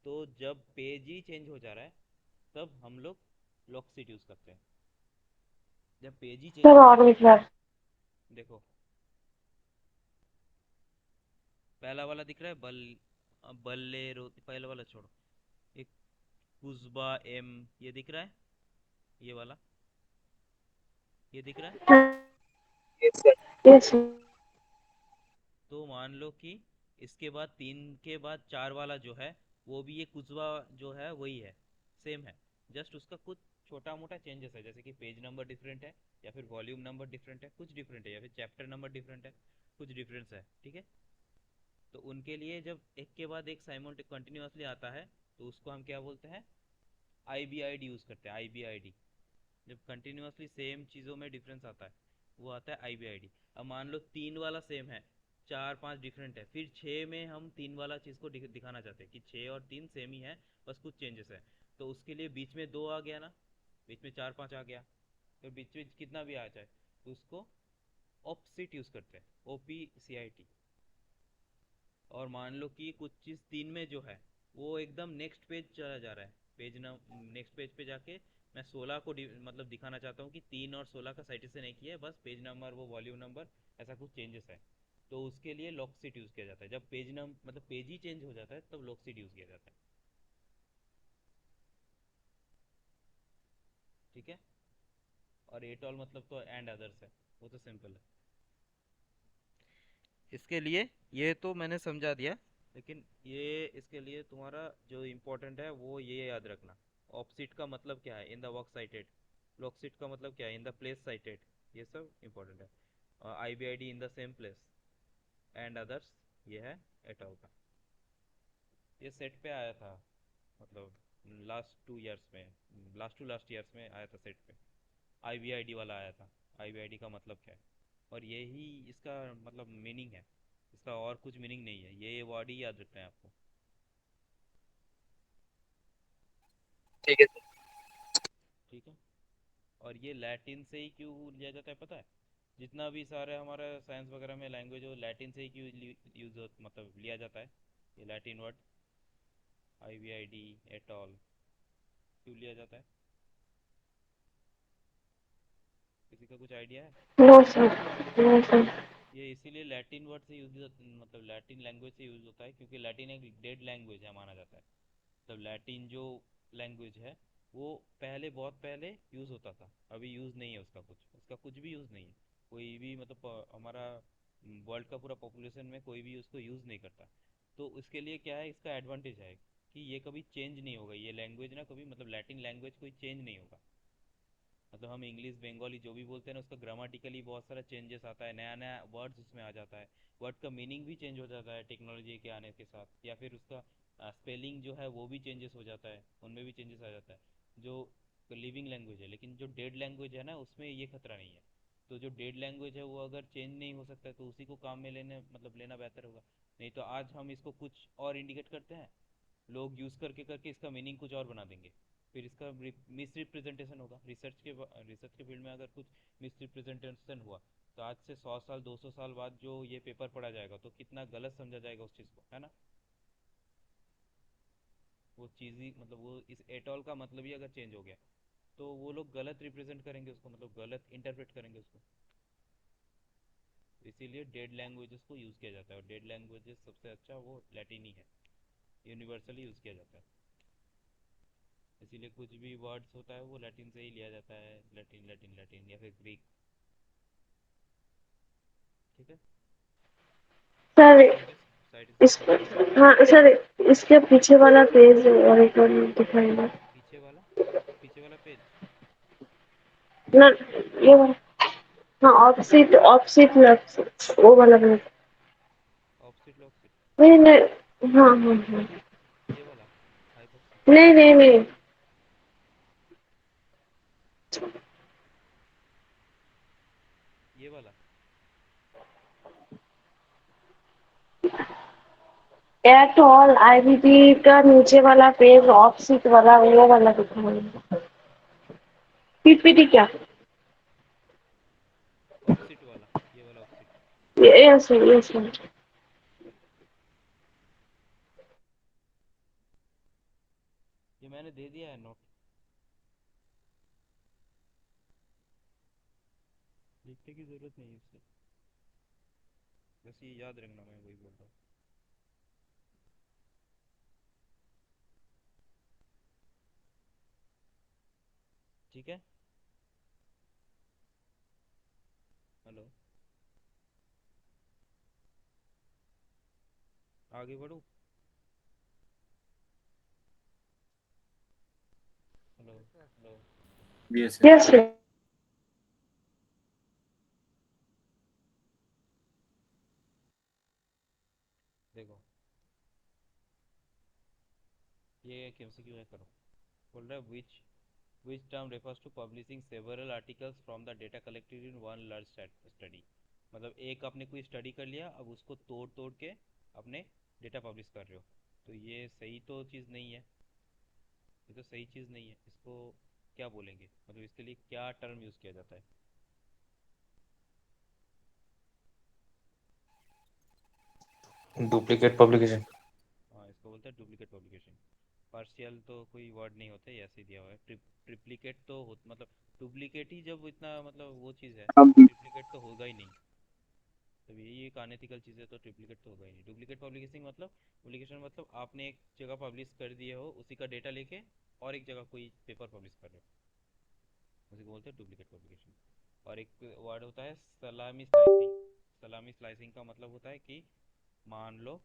तो जब पेज ही चेंज हो जा रहा है तब हम लोग लॉक सीट यूज़ करते हैं, जब पेज ही चेंज सर हो और रहा है। एक बार। देखो पहला वाला दिख रहा है, बल्ले रो, पहला वाला छोड़ो, एक कुजबा एम, ये दिख रहा है, ये वाला, ये दिख रहा है। Yes sir. Yes sir. तो मान लो कि इसके बाद 3 के बाद 4 वाला जो है वो भी ये कुजवा जो है वही है, सेम है, जस्ट उसका कुछ छोटा मोटा चेंजेस है, जैसे कि पेज नंबर डिफरेंट है, या फिर वॉल्यूम नंबर डिफरेंट है, कुछ डिफरेंट है, या फिर चैप्टर नंबर डिफरेंट है, कुछ डिफरेंस है, ठीक है। तो उनके लिए जब एक के बाद एक साइमन कंटिन्यूसली आता है, तो उसको हम क्या बोलते हैं, आईबीआईडी यूज़ करते हैं, आईबीआईडी। जब कंटिन्यूसली सेम चीज़ों में डिफरेंस आता है वो आता है आईबीआईडी। अब मान लो 3 वाला सेम है, 4 5 डिफरेंट है, फिर 6 में हम 3 वाला चीज़ को दिखाना चाहते हैं कि 6 और 3 सेम ही है, बस कुछ चेंजेस है, तो उसके लिए बीच में 2 आ गया ना, बीच में 4 5 आ गया, तो बीच में कितना भी आ जाए तो उसको ऑपोजिट यूज़ करते हैं, OPCIT। और मान लो कि कुछ चीज़ 3 में जो है वो एकदम नेक्स्ट पेज चला जा रहा है, पेज ना नेक्स्ट पेज पे जाके मैं 16 को मतलब दिखाना चाहता हूँ कि 3 और 16 का साइटेशन नहीं किया है, बस पेज नंबर वो वॉल्यूम नंबर ऐसा कुछ चेंजेस है, तो उसके लिए लॉक सीट यूज़ किया जाता है। जब पेज नंबर मतलब पेज ही चेंज हो जाता है तब लॉक सीट यूज़ किया जाता है, ठीक है। और एट ऑल मतलब तो एंड अदर्स है, वो तो सिंपल है। इसके लिए ये तो मैंने समझा दिया, लेकिन ये इसके लिए तुम्हारा जो इम्पोर्टेंट है वो ये याद रखना, ऑपोजिट का मतलब क्या है इन द वर्क साइटेड, लॉकसीट का मतलब क्या है इन द प्लेस साइटेड, ये सब इम्पोर्टेंट है। IBID in the same place and others, ये है एटॉल का। ये सेट पे आया था, मतलब लास्ट 2 ईयर्स में, लास्ट टू लास्ट ईयर्स में आया था सेट पे, आईबीआईडी वाला आया था, आईबीआईडी का मतलब क्या है, और यही इसका मतलब मीनिंग है, इसका और कुछ मीनिंग नहीं है, ये वर्ड ही याद रखना है आपको। ठीक है सर। ठीक है। और ये लैटिन से ही क्यों लिया जाता है पता है? जितना भी सारे हमारा साइंस वगैरह में लैंग्वेज हो, लैटिन से ही क्यों यूज मतलब लिया जाता है? ये Latin word IVID et al क्यों लिया जाता है? किसी का कुछ आइडिया है? No sir, no sir. ये इसीलिए लैटिन वर्ड से यूज, मतलब लैटिन लैंग्वेज से यूज होता है, क्योंकि लैटिन एक डेड लैंग्वेज है माना जाता है। मतलब लैटिन जो लैंग्वेज है वो पहले, बहुत पहले यूज़ होता था, अभी यूज़ नहीं है उसका कुछ भी यूज़ नहीं है। कोई भी मतलब हमारा वर्ल्ड का पूरा पॉपुलेशन में कोई भी उसको यूज़ नहीं करता। तो उसके लिए क्या है, इसका एडवांटेज है कि ये कभी चेंज नहीं होगा, ये लैंग्वेज ना कभी, मतलब लैटिन लैंग्वेज कोई चेंज नहीं होगा। मतलब हम इंग्लिश बंगाली जो भी बोलते हैं ना, उसका ग्रामेटिकली बहुत सारा चेंजेस आता है, नया नया वर्ड्स उसमें आ जाता है, वर्ड का मीनिंग भी चेंज हो जाता है टेक्नोलॉजी के आने के साथ, या फिर उसका स्पेलिंग जो है वो भी चेंजेस हो जाता है, उनमें भी चेंजेस आ जाता है जो लिविंग लैंग्वेज है। लेकिन जो डेड लैंग्वेज है ना, उसमें ये खतरा नहीं है। तो जो डेड लैंग्वेज है वो अगर चेंज नहीं हो सकता है तो उसी को काम में लेने, मतलब लेना बेहतर होगा। नहीं तो आज हम इसको कुछ और इंडिकेट करते हैं, लोग यूज़ करके करके इसका मीनिंग कुछ और बना देंगे, फिर इसका मिस रिप्रेजेंटेशन होगा। रिसर्च के फील्ड में अगर कुछ मिस रिप्रेजेंटेशन हुआ तो आज से 100 साल 200 साल बाद जो ये पेपर पढ़ा जाएगा तो कितना गलत समझा जाएगा उस चीज़ को, है ना? वो चीज़ ही, मतलब वो इस एटॉल का मतलब ही अगर चेंज हो गया तो वो लोग गलत रिप्रेजेंट करेंगे उसको, मतलब गलत इंटरप्रेट करेंगे उसको। इसीलिए डेड लैंग्वेजेस को यूज़ किया जाता है, और डेड लैंग्वेजेस सबसे अच्छा वो लैटिन ही है, यूनिवर्सली यूज़ किया जाता है। इसीलिए कुछ भी वर्ड्स होता है वो लैटिन से ही लिया जाता है, लैटिन लैटिन लैटिन या फिर ग्रीक। ठीक है। सर साइंटिस्ट इस, साइंटिस्ट समझ में आया? हाँ सर, इसके पीछे वाला पेज और एक बार दिखाइए। पीछे वाला, पीछे वाला पेज। ना, ये वाला। हाँ, ऑपोजिट ऑपोजिट लेफ्ट, वो वाला पेज। ऑप्सिट लॉक्सिट। नहीं नहीं, हाँ हाँ हाँ। ये वाला हाइपोक्सी। नहीं नहीं नहीं, ये वाला। एट ऑल IVD का नीचे वाला पेज, ऑपोजिट वाला, वो वाला दिखाइए। PPT क्या? ऑप्सिट वाला, ये वाला opposite. Yes sir, yes sir. ये मैंने दे दिया है नोट, लिखने की जरूरत नहीं है इससे, बस ये याद रखना, मैं वही बोल रहा हूँ। ठीक है। हेलो, आगे बढ़ो। Hello hello. Yes yes sir. देखो, ये एक MCQ है, करो। बोल रहा है which term refers to publishing several articles from the data collected in one large study। मतलब एक आपने कोई स्टडी कर लिया, अब उसको तोड़ तोड़ के अपने डेटा पब्लिश कर रहे हो, तो ये सही तो चीज़ नहीं है, ये तो सही चीज़ नहीं है। इसको क्या बोलेंगे, मतलब इसके लिए क्या टर्म यूज़ किया जाता है? Duplicate publication. हाँ, इसको बोलते हैं डुप्लीकेट पब्लिकेशन। पार्शियल तो कोई वर्ड नहीं होता है, ऐसे ही दिया हुआ है। ट्रिप्लिकेट तो मतलब डुप्लीकेट ही जब इतना, मतलब वो चीज़ है तो ट्रिप्लिकेट तो होगा ही नहीं। तब यही एक अनएथिकल चीज़ है, तो ट्रिप्लिकेट तो होगा ही नहीं। डुप्लीकेट पब्लिकेशन मतलब आपने एक जगह पब्लिश कर दिए हो, उसी का डेटा लेके और एक जगह कोई पेपर पब्लिश कर रहे हो, उसी को बोलते हैं डुप्लीकेट पब्लिकेशन। और एक वर्ड होता है सलामी स्लाइसिंग। सलामी स्लाइसिंग का मतलब होता है कि मान लो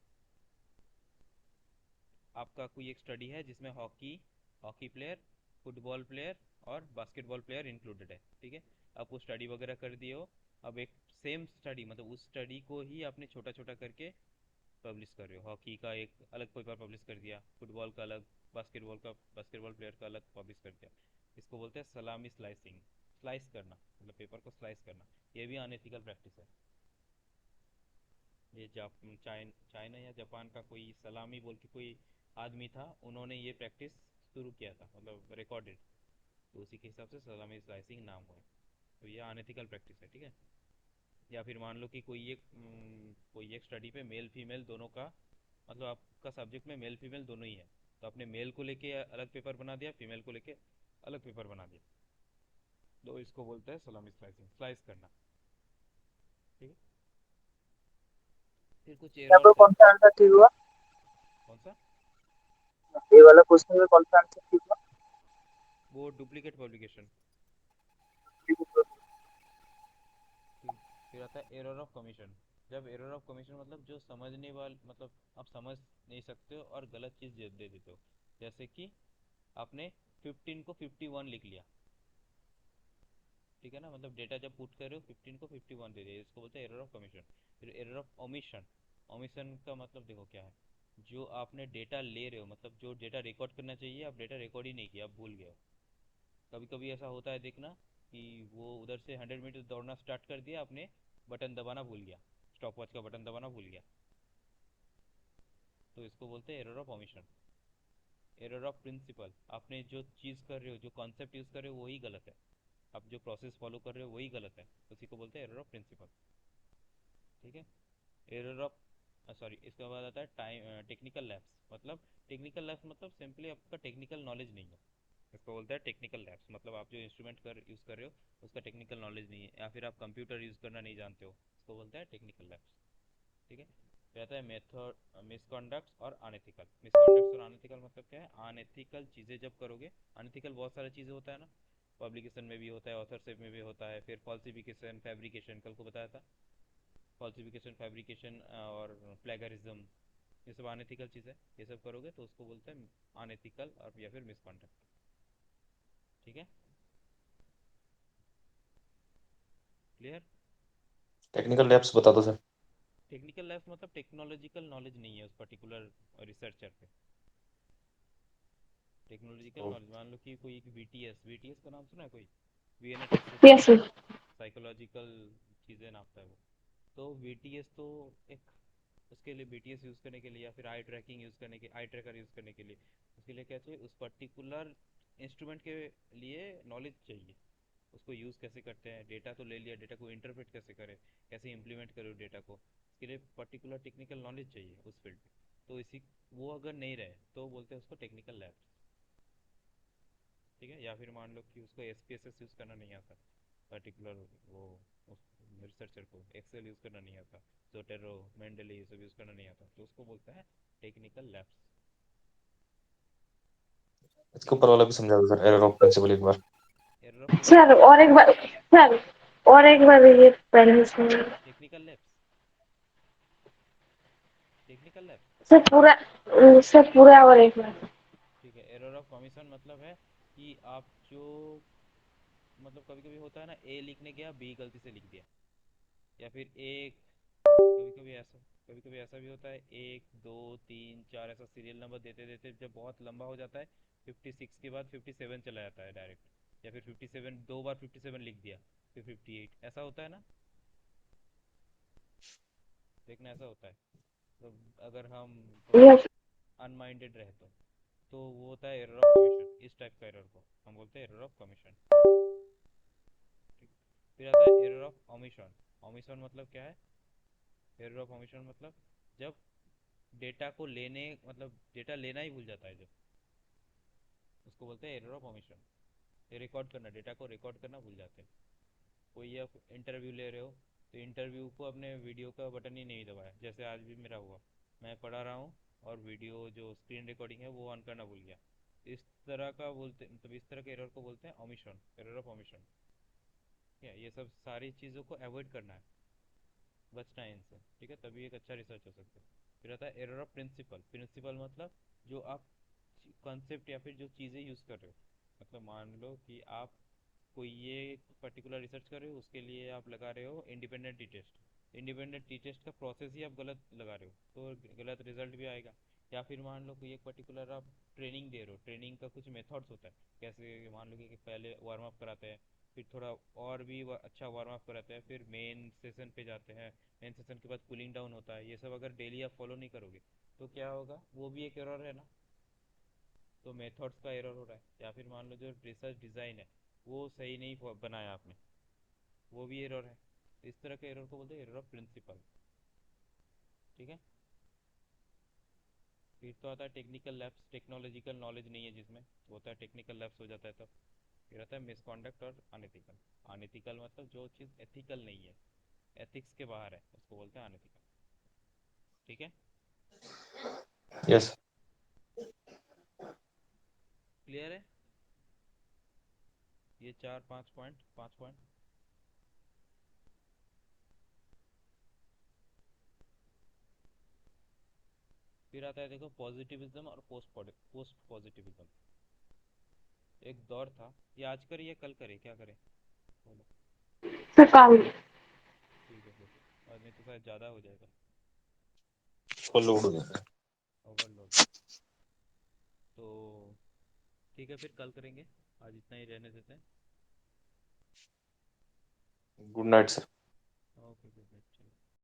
आपका कोई एक स्टडी है जिसमें hockey hockey player, football player और बास्केटबॉल प्लेयर इंक्लूडेड है, ठीक है? आप वो स्टडी वगैरह कर दिए हो, अब एक सेम स्टडी, मतलब उस स्टडी को ही आपने छोटा छोटा करके पब्लिश कर रहे हो। हॉकी का एक अलग पेपर पब्लिश कर दिया, फुटबॉल का अलग, बास्केटबॉल प्लेयर का अलग पब्लिश कर दिया। इसको बोलते हैं सलामी स्लाइसिंग। स्लाइस करना मतलब पेपर को स्लाइस करना, ये भी अनएथिकल प्रैक्टिस है। ये चाइना या जापान का कोई सलामी बोल के कोई आदमी था, उन्होंने ये प्रैक्टिस शुरू किया था, मतलब रिकॉर्डेड, तो उसी के हिसाब से सलामी स्लाइसिंग नाम हुआ है। तो ये अनएथिकल प्रैक्टिस है, ठीक है। या फिर मान लो कि कोई एक स्टडी पे मेल फीमेल दोनों का, मतलब आपका सब्जेक्ट में मेल फीमेल दोनों ही है, तो आपने मेल को लेके अलग पेपर बना दिया, फीमेल को लेके अलग पेपर बना दिया, तो इसको बोलते हैं सलामी स्लाइसिंग, स्लाइस करना, ठीक है। फिर कुछ यहाँ पर एरर्स है। कौन सा आंसर ठीक हुआ? कौन सा? ये वाला क्वेश्चन में कौन सा आंसर ठीक हुआ? वो डुप्लीकेट पब्लिकेशन। ठीक। फिर आता है एरर ऑफ कमीशन। जब एरर ऑफ कमीशन मतलब जो समझने वाल मतलब आप समझ नहीं सकते हो और गलत चीज़ दे देते हो, जैसे कि आपने 15 को 51 लिख लिया, ठीक है ना, मतलब डेटा जब पुट कर रहे हो 15 को 51 दे दिया, इसको बोलते हैं एरर ऑफ कमीशन। फिर एरर ऑफ ओमिशन। ओमिशन का मतलब देखो क्या है, जो आपने डेटा ले रहे हो, मतलब जो डेटा रिकॉर्ड करना चाहिए आप डेटा रिकॉर्ड ही नहीं किया, आप भूल गए हो। कभी कभी ऐसा होता है देखना, कि वो उधर से 100 मीटर दौड़ना स्टार्ट कर दिया आपने, बटन दबाना भूल गया, स्टॉप वॉच का बटन दबाना भूल गया, तो इसको बोलते हैं error of omission. Error of principle. आपने जो चीज़ कर रहे हो, जो कॉन्सेप्ट यूज़ कर रहे हो वही गलत है, आप जो प्रोसेस फॉलो कर रहे हो वही गलत है, उसी को बोलते हैं एरर ऑफ प्रिंसिपल, ठीक है। एरर ऑफ सॉरी, इसके बाद आता है टाइम टेक्निकल लैप्स। मतलब टेक्निकल लैप्स मतलब सिंपली आपका टेक्निकल नॉलेज नहीं है, इसको बोलते हैं टेक्निकल लैप्स। मतलब आप जो इंस्ट्रूमेंट यूज़ कर रहे हो उसका टेक्निकल नॉलेज नहीं है, या फिर आप कंप्यूटर यूज़ करना नहीं जानते हो, इसको बोलते हैं टेक्निकल लैप्स, ठीक है। फिर आता है मेथड मिसकॉन्डक्ट्स और अनएथिकल। मिसकॉन्डक्ट्स और अनएथिकल मतलब क्या है, अनएथिकल चीज़ें जब करोगे, अनएथिकल बहुत सारी चीज़ें होता है ना, पब्लिकेशन में भी होता है, ऑथरशिप में भी होता है, फिर फॉल्सिफिकेशन, फैब्रिकेशन, कल को बताया था, फॉल्सिफिकेशन, फैब्रिकेशन और प्लेगरिज्म, ये सब अनएथिकल चीज़ है, ये सब करोगे तो उसको बोलते हैं अनएथिकल और या फिर मिसकॉन्डक्ट, ठीक है। क्लियर? टेक्निकल लैब्स बता दो सर। टेक्निकल लैब्स मतलब टेक्नोलॉजिकल नॉलेज नहीं है उस पर्टिकुलर रिसर्चर पे। टेक्नोलॉजिकल ओ, नॉलेज, मान लो कि कोई एक वीटीएस, वीटीएस का नाम सुना है कोई? VNA test system, yes sir. Psychological चीज़ें नापता है वो। तो वीटीएस तो एक, उसके लिए बीटीएस यूज़ करने के लिए या फिर आई ट्रैकिंग यूज़ करने के, आई ट्रैकर यूज़ करने के लिए, उसके लिए क्या चाहिए, उस पर्टिकुलर इंस्ट्रूमेंट के लिए नॉलेज चाहिए, उसको यूज़ कैसे करते हैं, डेटा तो ले लिया, डेटा को इंटरप्रेट कैसे करें, कैसे इंप्लीमेंट करो डेटा को, इसके लिए पर्टिकुलर टेक्निकल नॉलेज चाहिए उस फील्ड में। तो इसी, वो अगर नहीं रहे तो बोलते हैं उसको टेक्निकल लैब्स, ठीक है। या फिर मान लो कि उसको एसपीएसएस यूज़ करना नहीं आता, पर्टिकुलर वो उस रिसर्चर को एक्सेल यूज़ करना नहीं आता, जोटेरो, मेंडली ये सब यूज़ करना नहीं आता, तो उसको बोलता है टेक्निकल लैब्स। इसके ऊपर वाला भी समझा दो सर, एरर ऑफ प्रिंसिपल एक बार। Error of sir principle. और एक बार, सर और एक बार ये पहले से। Technical labs, technical labs, sir पूरा, सर पूरा और एक बार। ठीक है। एरर ऑफ कमीशन मतलब है कि आप जो, मतलब कभी कभी होता है ना, ए लिखने गया बी गलती से लिख दिया, या फिर एक, कभी कभी ऐसा, कभी कभी ऐसा भी होता है, 1 2 3 4 ऐसा सीरियल नंबर देते देते जब बहुत लंबा हो जाता है, 56 के बाद 57 चला जाता है डायरेक्ट, या फिर 57 दो बार 57 लिख दिया, फिर 58, ऐसा होता है ना, देखना ऐसा होता है। तो अगर हम थोड़ा यस। अनमाइंडेड रहे तो वो होता है एरर ऑफ कमीशन, इस टाइप का एरर को हम बोलते हैं एरर ऑफ कमीशन, ठीक। फिर आता है एरर ऑफ ओमिशन। ओमिशन मतलब क्या है, एरर ऑफ ओमिशन मतलब जब डेटा को लेने, मतलब डेटा लेना ही भूल जाता है जब, उसको बोलते हैं एरर ऑफ ओमिशन। ये रिकॉर्ड करना, डेटा को रिकॉर्ड करना भूल जाते हैं। कोई आप इंटरव्यू ले रहे हो, तो इंटरव्यू को अपने वीडियो का बटन ही नहीं दबाया, जैसे आज भी मेरा हुआ, मैं पढ़ा रहा हूँ और वीडियो जो स्क्रीन रिकॉर्डिंग है वो ऑन करना भूल गया, इस तरह का बोलते, मतलब इस तरह के एरर को बोलते हैं ओमिशन, एरर ऑफ ओमिशन, ठीक है। ये सब सारी चीज़ों को अवॉइड करना है, बचना है इनसे, ठीक है, तभी एक अच्छा रिसर्च हो सकता है। फिर आता है एरर ऑफ प्रिंसिपल। प्रिंसिपल मतलब जो आप कॉन्सेप्ट या फिर जो चीज़ें यूज़ कर रहे हो, मतलब मान लो कि आप कोई ये पर्टिकुलर रिसर्च कर रहे हो, उसके लिए आप लगा रहे हो independent T test, independent T test का प्रोसेस ही आप गलत लगा रहे हो, तो गलत रिजल्ट भी आएगा। या फिर मान लो कोई एक पर्टिकुलर आप ट्रेनिंग दे रहे हो, ट्रेनिंग का कुछ मेथड्स होता है, कैसे मान लो कि पहले वार्म अप कराते हैं, फिर थोड़ा और भी अच्छा वार्म अप कराते हैं, फिर मेन सेशन पे जाते हैं, मेन सेशन के बाद कूलिंग डाउन होता है, ये सब अगर डेली आप फॉलो नहीं करोगे तो क्या होगा, वो भी एक एरर है ना, तो मेथड्स का एरर हो रहा है, या फिर मान लो जो रिसर्च डिज़ाइन है वो सही नहीं बनाया आपने, वो भी एरर है। तो इस तरह के एरर को बोलते हैं एरर ऑफ प्रिंसिपल। ठीक है। फिर तो आता है टेक्निकल लैब्स, टेक्नोलॉजिकल नॉलेज नहीं है जिसमें, तो होता है टेक्निकल लैब्स हो जाता है तब। फिर आता है मिसकॉन्डक्ट और अनएथिकल। अनएथिकल मतलब जो चीज़ एथिकल नहीं है, एथिक्स के बाहर है, उसको बोलते हैं अनएथिकल। ठीक है। यस। क्लियर है ये चार पाँच पॉइंट। फिर आता है देखो पॉजिटिविज्म और पोस्ट पॉजिटिविज्म। एक दौर था, ये आज करें या कल करें, क्या करें बोलो। फिर कल। ठीक है फिर, आज नहीं तो शायद ज़्यादा हो जाएगा, फुल लोड हो जाता ओवरलोड। तो ठीक है फिर कल करेंगे, आज इतना ही रहने देते हैं। है। Good night sir.